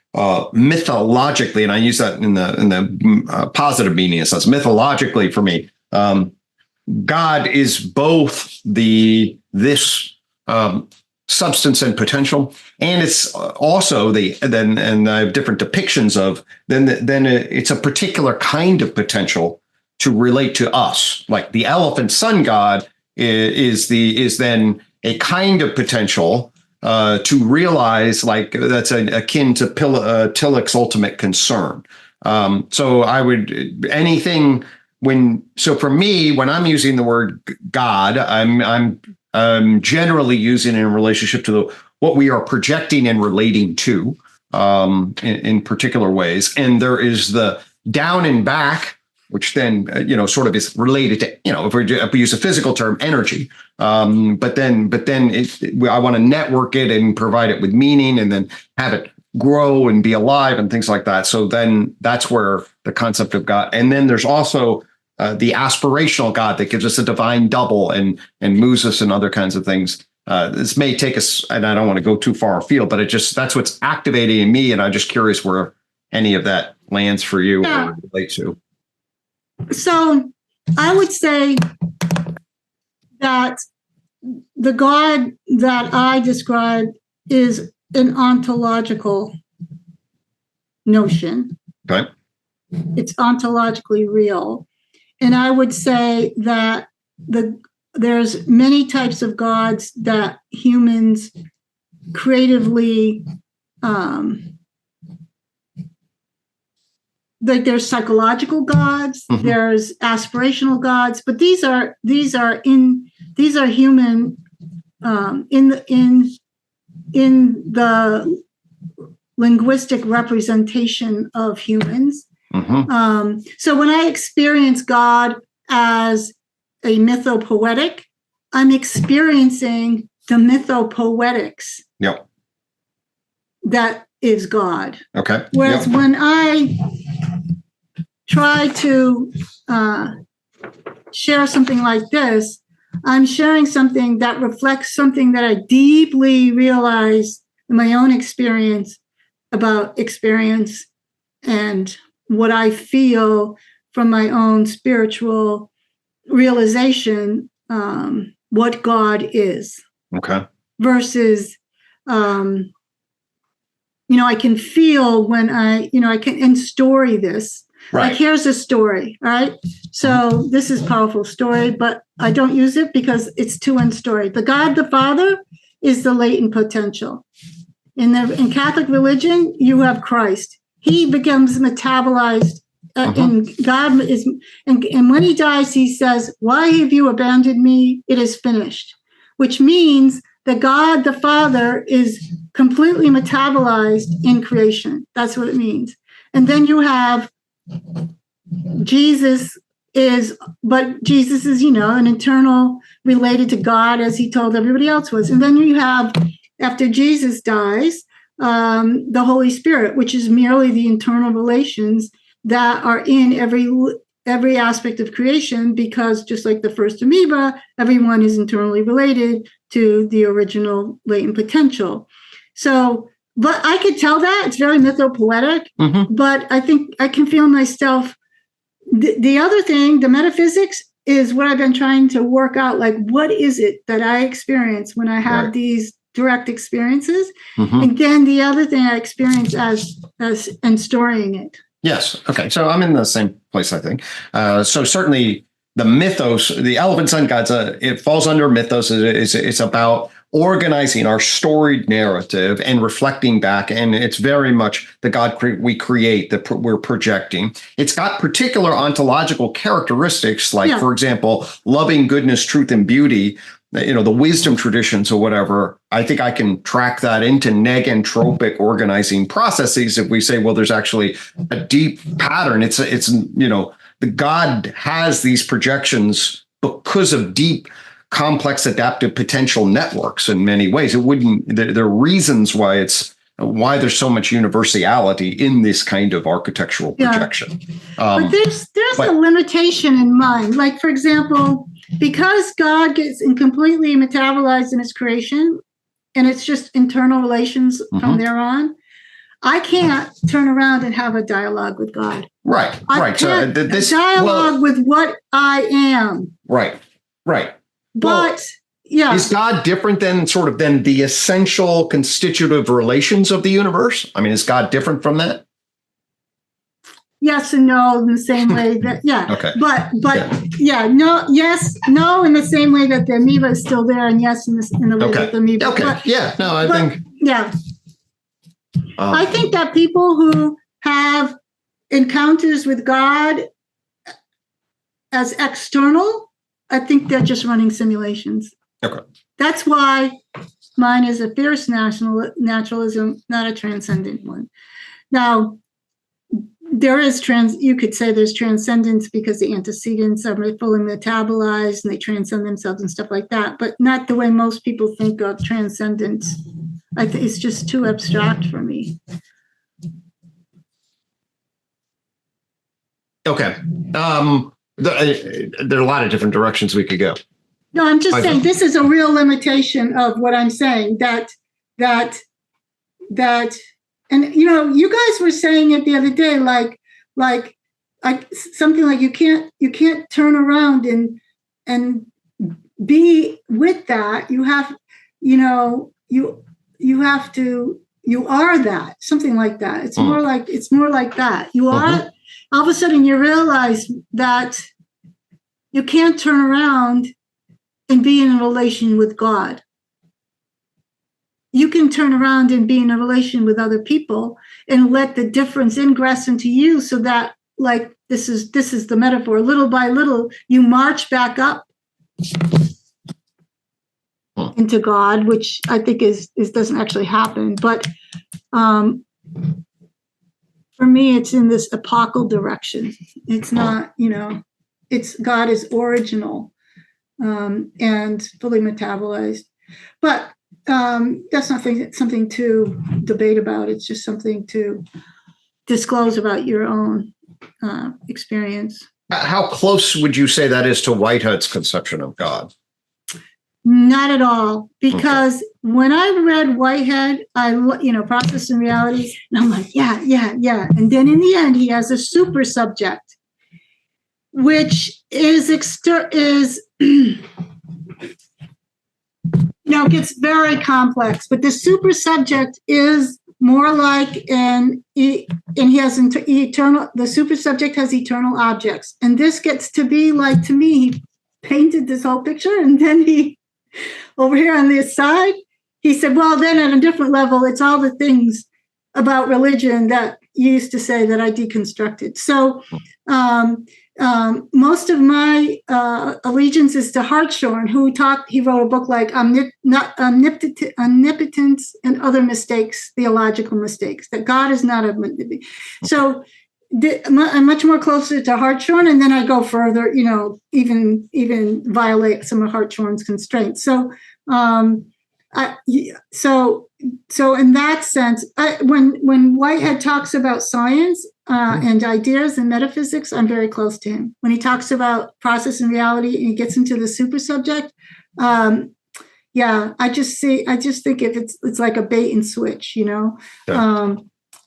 mythologically, and I use that in the positive meaning. So it's mythologically for me. God is both this substance and potential, and it's also and I have different depictions of then it's a particular kind of potential to relate to us, like the elephant sun god is then a kind of potential to realize, like that's akin to Tillich's ultimate concern. So I would anything. So for me, when I'm using the word God, I'm generally using it in relationship to what we are projecting and relating to in particular ways. And there is the down and back, which then sort of is related to if we use a physical term, energy. But then I want to network it and provide it with meaning, and then have it grow and be alive and things like that. So then that's where the concept of God. And then there's also the aspirational God that gives us a divine double and moves us in other kinds of things. This may take us, and I don't want to go too far afield, but that's what's activating in me. And I'm just curious where any of that lands for you or relate to. So I would say that the God that I describe is an ontological notion. Okay. It's ontologically real. And I would say that there's many types of gods that humans creatively like there's psychological gods, there's aspirational gods, but these are human in the linguistic representation of humans. So when I experience God as a mythopoetic, I'm experiencing the mythopoetics. Yep. That is God. Okay. Whereas when I try to share something like this, I'm sharing something that reflects something that I deeply realize in my own experience about experience and what I feel from my own spiritual realization, what God is. Okay. Versus, I can feel when I can story this. Right. Like here's a story, right? So this is a powerful story, but I don't use it because it's too unstoried. The God the Father is the latent potential. In Catholic religion, you have Christ. he becomes metabolized. And God is, and when he dies, he says, "Why have you abandoned me? It is finished," which means that God the Father is completely metabolized in creation. That's what it means. And then you have Jesus is, an internal related to God, as he told everybody else was. And then you have, after Jesus dies, the Holy Spirit, which is merely the internal relations that are in every aspect of creation, because just like the first amoeba, everyone is internally related to the original latent potential. So, but I could tell that it's very mythopoetic, but I think I can feel myself. The other thing, the metaphysics, is what I've been trying to work out. Like, what is it that I experience when I have these direct experiences? And then the other thing I experience as and storing it. Yes. Okay. So I'm in the same place, I think. So certainly the mythos, the elephant sun gods, it falls under mythos. It's about organizing our storied narrative and reflecting back. And it's very much the God we create that we're projecting. It's got particular ontological characteristics, like, for example, loving, goodness, truth, and beauty. The wisdom traditions or whatever. I think I can track that into negentropic organizing processes. If we say, well, there's actually a deep pattern. It's the God has these projections because of deep, complex adaptive potential networks in many ways. There are reasons why there's so much universality in this kind of architectural projection. But there's a limitation in mind. Like, for example, because God gets completely metabolized in his creation, and it's just internal relations from there on, I can't turn around and have a dialogue with God. Right. So this dialogue with what I am. Right. But is God different than the essential constitutive relations of the universe? I mean, is God different from that? Yes and no, in the same way that, Okay. But no, yes, no, in the same way that the amoeba is still there, and yes, in the way that the amoeba. Okay. I think that people who have encounters with God as external, I think they're just running simulations. Okay. That's why mine is a fierce naturalism, not a transcendent one. Now, there is you could say there's transcendence because the antecedents are fully metabolized and they transcend themselves and stuff like that, but not the way most people think of transcendence. I think it's just too abstract for me. Okay. There are a lot of different directions we could go. No, I'm just saying this is a real limitation of what I'm saying, that and you guys were saying it the other day, like something like you can't turn around and be with that. You have, you have to, you are that, something like that. It's more like that. You are, all of a sudden you realize that you can't turn around and be in a relation with God. You can turn around and be in a relation with other people and let the difference ingress into you, so that, like, this is the metaphor. Little by little, you march back up into God, which I think is doesn't actually happen. But for me, it's in this epochal direction. It's not, it's God is original and fully metabolized, but. That's not something to debate about. It's just something to disclose about your own experience. How close would you say that is to Whitehead's conception of God? Not at all, because when I read Whitehead, Process and Reality, and I'm like, yeah. And then in the end, he has a super subject, which gets very complex, but the super subject is more like and he has eternal. The super subject has eternal objects, and this gets to be like, to me, he painted this whole picture, and then he, over here on this side, he said, well, then at a different level, it's all the things about religion that used to say that I deconstructed. So most of my allegiance is to Hartshorne, he wrote a book like Omnipotence and Other Mistakes, Theological Mistakes, that God is not omnipotent. So I'm much more closer to Hartshorne, and then I go further, even violate some of Hartshorne's constraints. So so in that sense, when Whitehead talks about science and ideas and metaphysics, I'm very close to him. When he talks about process and reality and he gets into the super subject, I just think it's like a bait and switch, Yeah.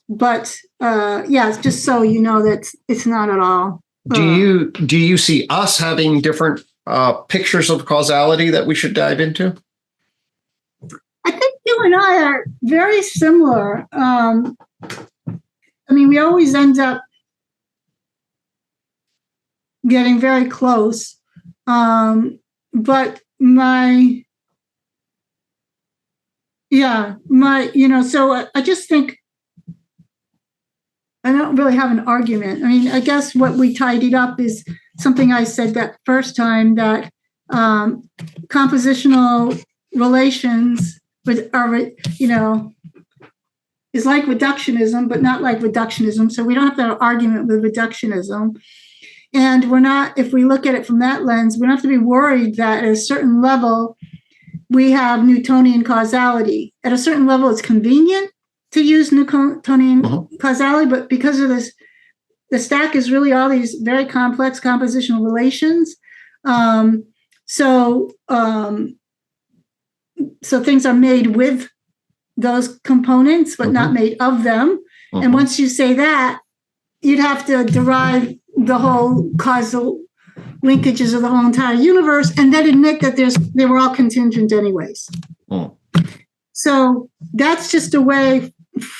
But just so you know that it's not at all. Do you see us having different pictures of causality that we should dive into? I think you and I are very similar. We always end up getting very close. But so I just think I don't really have an argument. I guess what we tidied up is something I said that first time, that compositional relations is like reductionism, but not like reductionism. So we don't have to have an argument with reductionism. And we're not, if we look at it from that lens, we don't have to be worried that at a certain level, we have Newtonian causality. At a certain level, it's convenient to use Newtonian causality, but because of this, the stack is really all these very complex compositional relations. So things are made with those components, but not made of them. And once you say that, you'd have to derive the whole causal linkages of the whole entire universe, and then admit that they were all contingent anyways. So that's just a way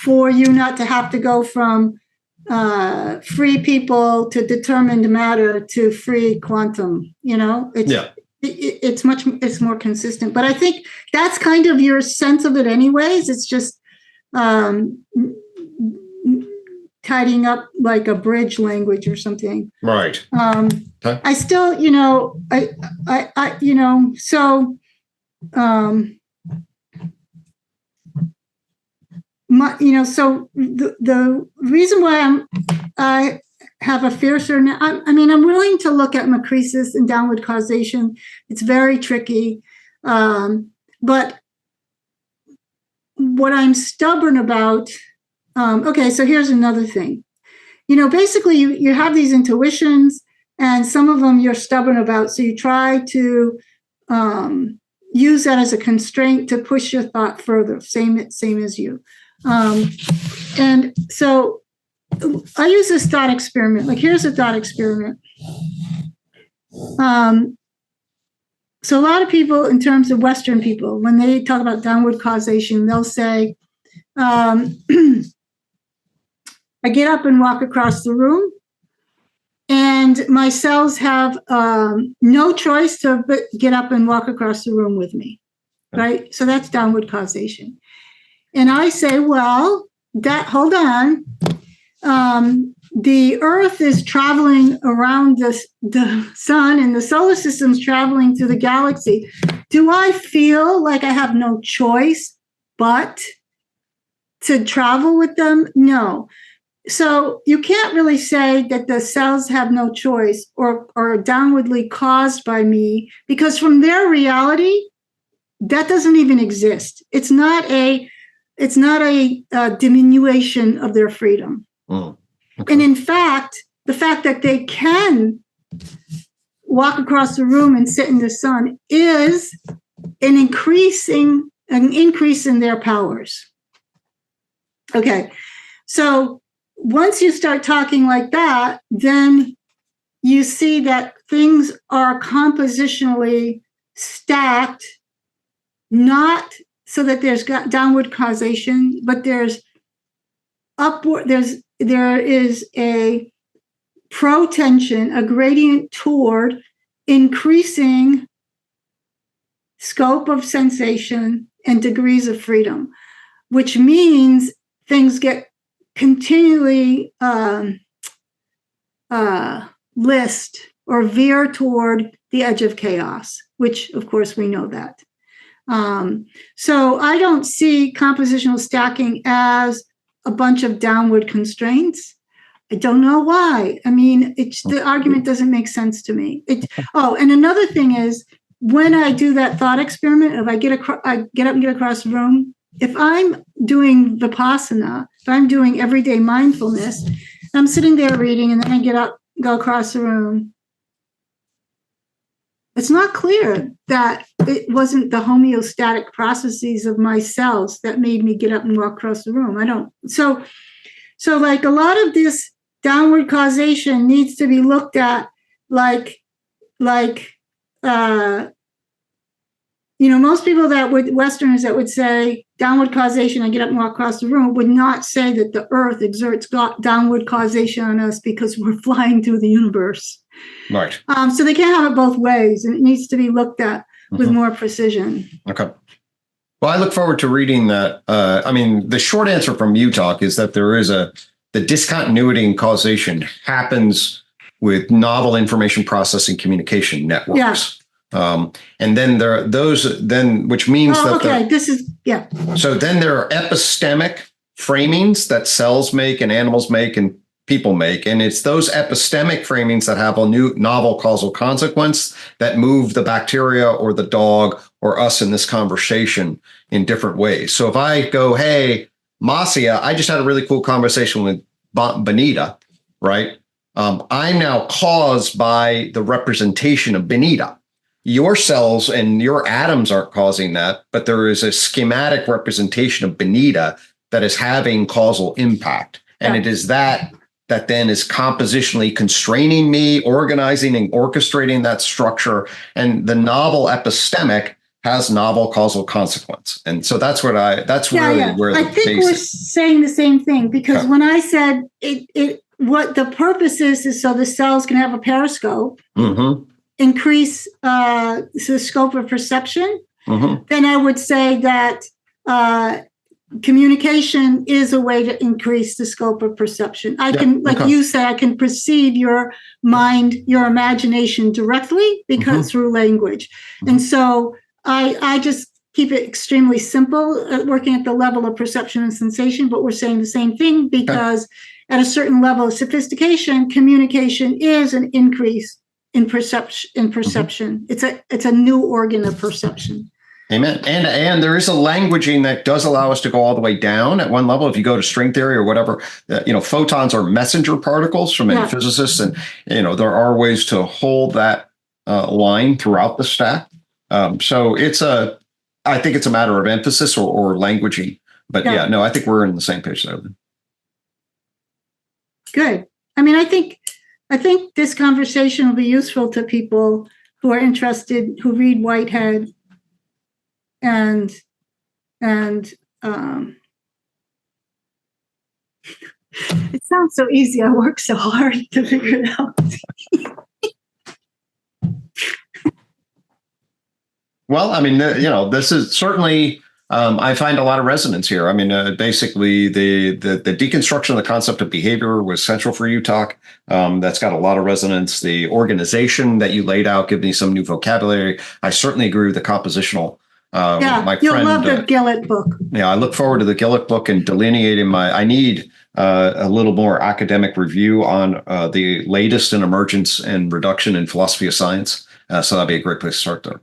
for you not to have to go from free people to determined matter to free quantum. It's more consistent. But I think that's kind of your sense of it anyways. It's just tidying up like a bridge language or something. Right. I still, so the reason why I have a fiercer, I'm willing to look at macresis and downward causation. It's very tricky. But what I'm stubborn about, so here's another thing. Basically you have these intuitions, and some of them you're stubborn about. So you try to use that as a constraint to push your thought further, same as you. And so I use this thought experiment. Like, here's a thought experiment. So a lot of people, in terms of Western people, when they talk about downward causation, they'll say, I get up and walk across the room, and my cells have no choice to get up and walk across the room with me, right? So that's downward causation. And I say, well, hold on. The Earth is traveling around the sun, and the solar system's traveling through the galaxy. Do I feel like I have no choice but to travel with them? No. So you can't really say that the cells have no choice or are downwardly caused by me, because from their reality, that doesn't even exist. It's not a diminution of their freedom. And in fact, the fact that they can walk across the room and sit in the sun is an increase in their powers. Okay, so once you start talking like that, then you see that things are compositionally stacked, not so that there's downward causation, but there's upward. There is a protension, a gradient toward increasing scope of sensation and degrees of freedom, which means things get continually list or veer toward the edge of chaos, which of course we know that. So I don't see compositional stacking as a bunch of downward constraints. I don't know why. I mean, the argument doesn't make sense to me. And another thing is, when I do that thought experiment, if I get up and get across the room, if I'm doing Vipassana, if I'm doing everyday mindfulness, I'm sitting there reading, and then I get up, go across the room. It's not clear that it wasn't the homeostatic processes of my cells that made me get up and walk across the room. I don't. So like a lot of this downward causation needs to be looked at like most people Westerners that would say downward causation, I get up and walk across the room, would not say that the earth exerts downward causation on us because we're flying through the universe. Right. So they can't have it both ways, and it needs to be looked at with more precision. Okay. Well, I look forward to reading that. The short answer from UTOK is that there is the discontinuity in causation happens with novel information processing communication networks. Yeah. And then there are those, which means that. Okay, this is, yeah. So then there are epistemic framings that cells make and animals make and people make. And it's those epistemic framings that have a new novel causal consequence that move the bacteria or the dog or us in this conversation in different ways. So if I go, hey, Masia, I just had a really cool conversation with Bonnitta, right? I'm now caused by the representation of Bonnitta. Your cells and your atoms aren't causing that, but there is a schematic representation of Bonnitta that is having causal impact. And it is that then is compositionally constraining me, organizing and orchestrating that structure. And the novel epistemic has novel causal consequence. And so that's where where I think we're saying the same thing, because when I said what the purpose is so the cells can have a periscope, increase the scope of perception, then I would say that communication is a way to increase the scope of perception. I can, you say, I can perceive your mind, your imagination directly because through language. And so I just keep it extremely simple, working at the level of perception and sensation, but we're saying the same thing because at a certain level of sophistication, communication is an increase in perception. It's a new organ of perception. Amen. And there is a languaging that does allow us to go all the way down at one level. If you go to string theory or whatever, photons are messenger particles from many physicists. And, there are ways to hold that line throughout the stack. So I think it's a matter of emphasis or languaging. But I think we're in the same page there. Good. I mean, I think this conversation will be useful to people who are interested, who read Whitehead. And it sounds so easy. I work so hard to figure it out. Well, I mean, this is certainly, I find a lot of resonance here. I mean, basically the deconstruction of the concept of behavior was central for UTOK. That's got a lot of resonance. The organization that you laid out, give me some new vocabulary. I certainly agree with the compositional. You'll love the Gillett book. Yeah, I look forward to the Gillett book and delineating I need a little more academic review on the latest in emergence and reduction in philosophy of science. So that'd be a great place to start there.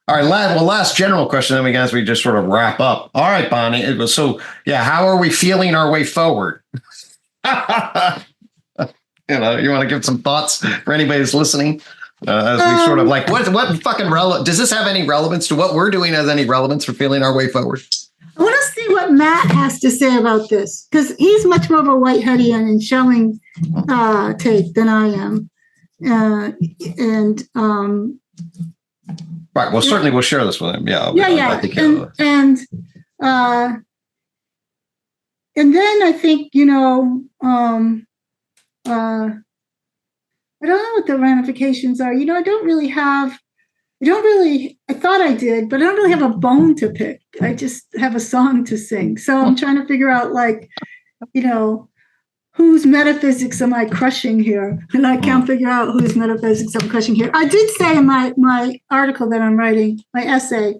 All right, last general question, then we just sort of wrap up. All right, Bonnie. How are we feeling our way forward? You want to give some thoughts for anybody who's listening as we sort of what fucking does this have any relevance to what we're doing? Has any relevance for feeling our way forward? I want to see what Matt has to say about this, because he's much more of a Whiteheadian and Schelling take than I am. Right. Well, certainly we'll share this with him. Yeah. And then I think, I don't know what the ramifications are. I don't really have I thought I did, but I don't really have a bone to pick. I just have a song to sing. So I'm trying to figure out, like, whose metaphysics am I crushing here? And I can't figure out whose metaphysics I'm crushing here. I did say in my article that I'm writing, my essay,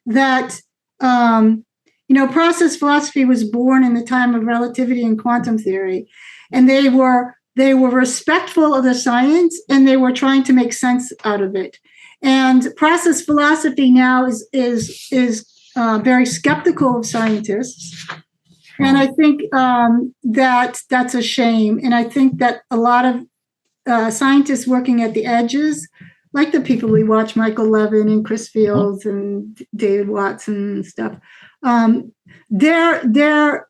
that, process philosophy was born in the time of relativity and quantum theory. And they were respectful of the science, and they were trying to make sense out of it. And process philosophy now is very skeptical of scientists. And I think that's a shame. And I think that a lot of scientists working at the edges, like the people we watch, Michael Levin and Chris Fields and David Watson and stuff, they're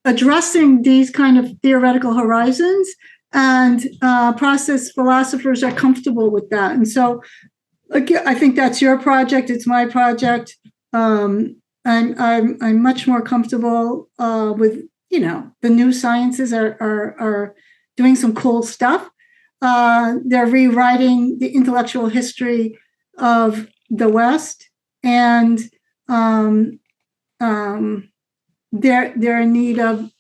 addressing these kind of theoretical horizons, and process philosophers are comfortable with that. And so, again, I think that's your project. It's my project. I'm much more comfortable with, the new sciences are doing some cool stuff. They're rewriting the intellectual history of the West, and they're in need of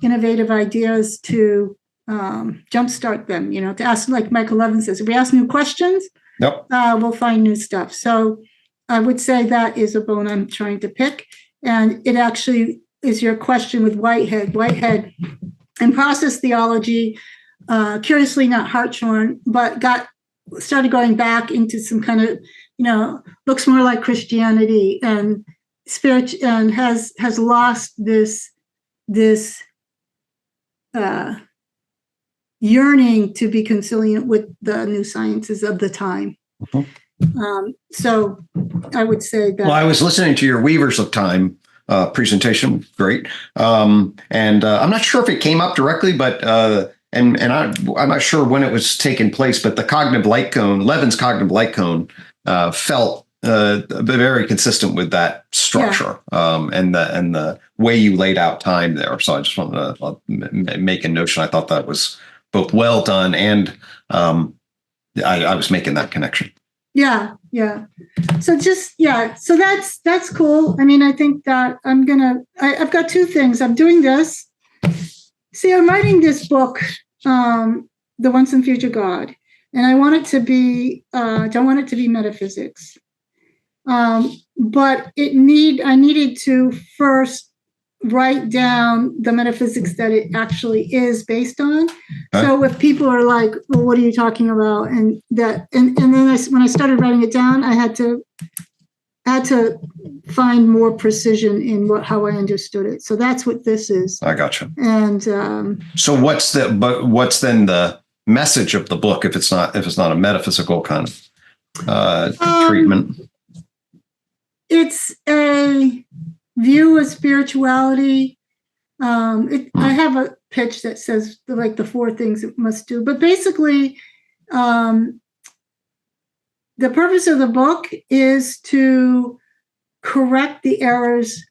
innovative ideas to jumpstart them. To ask, like Michael Levin says, if we ask new questions, we'll find new stuff. So I would say that is a bone I'm trying to pick. And it actually is your question with Whitehead. Whitehead and process theology, curiously not Hartshorne, but started going back into some kind of, looks more like Christianity and spirit, and has lost this yearning to be conciliant with the new sciences of the time. So I would say that. Well, I was listening to your Weavers of Time presentation. Great. And I'm not sure if it came up directly, but I'm not sure when it was taking place, but the cognitive light cone, Levin's cognitive light cone, felt very consistent with that structure, and the way you laid out time there. So I just wanted to make a notion. I thought that was both well done, and I was making that connection. Yeah. So so that's cool. I mean, I think that I've got two things. I'm doing this. See, I'm writing this book, The Once and Future God, and I want it to be, don't want it to be metaphysics. But I needed to first write down the metaphysics that it actually is based on. So if people are like, well, what are you talking about? And then when I started writing it down, I had to find more precision in how I understood it. So that's what this is. I gotcha. And so what's then the message of the book if it's not a metaphysical kind of treatment? It's a view of spirituality. I have a pitch that says like the 4 things it must do, but basically, the purpose of the book is to correct the errors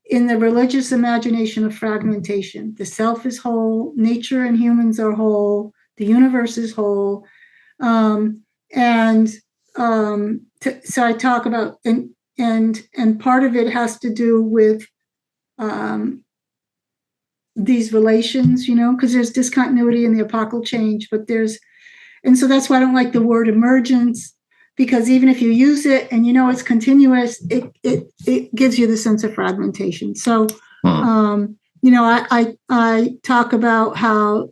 in the religious imagination of fragmentation. The self is whole, nature and humans are whole, the universe is whole, so I talk about and part of it has to do with these relations, because there's discontinuity in the epochal change, and so that's why I don't like the word emergence, because even if you use it and it's continuous, it gives you the sense of fragmentation. So, I talk about how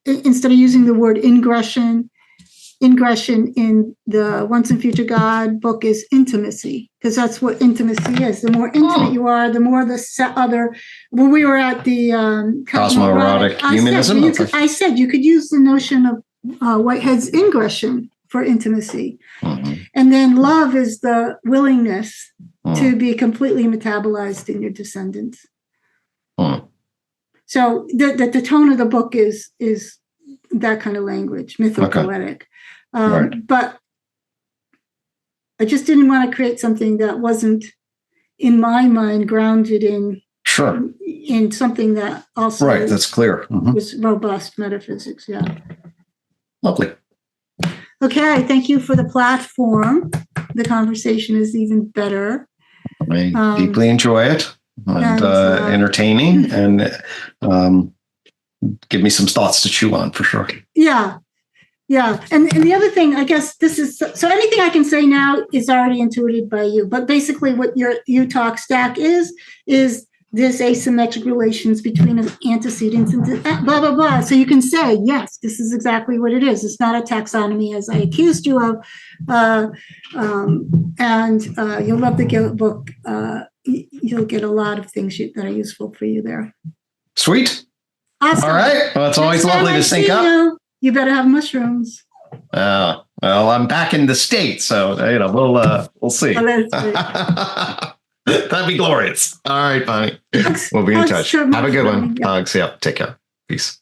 instead of using the word ingression in the Once and Future God book is intimacy, because that's what intimacy is. The more intimate you are, the more when we were at the cosmoerotic humanism, I said you could use the notion of Whitehead's ingression for intimacy. And then love is the willingness to be completely metabolized in your descendants. So the tone of the book is that kind of language, mythopoetic. Right. But I just didn't want to create something that wasn't, in my mind, grounded in something that also that's clear. Was robust metaphysics. Yeah. Lovely. Okay, thank you for the platform. The conversation is even better. I deeply enjoy it, and entertaining, and give me some thoughts to chew on for sure. Yeah. And the other thing, I guess this is, so anything I can say now is already intuited by you, but basically what your UTOK stack is this asymmetric relations between antecedents and blah, blah, blah. So you can say, yes, this is exactly what it is. It's not a taxonomy as I accused you of. And you'll love the book. You'll get a lot of things that are useful for you there. Sweet. Awesome. All right. Well, it's always lovely to sync up. You better have mushrooms. Well, I'm back in the States, so we'll see. Oh, that'd be glorious. All right, Bonnie. We'll be in touch. Have a good one. Hugs. Yeah. Take care. Peace.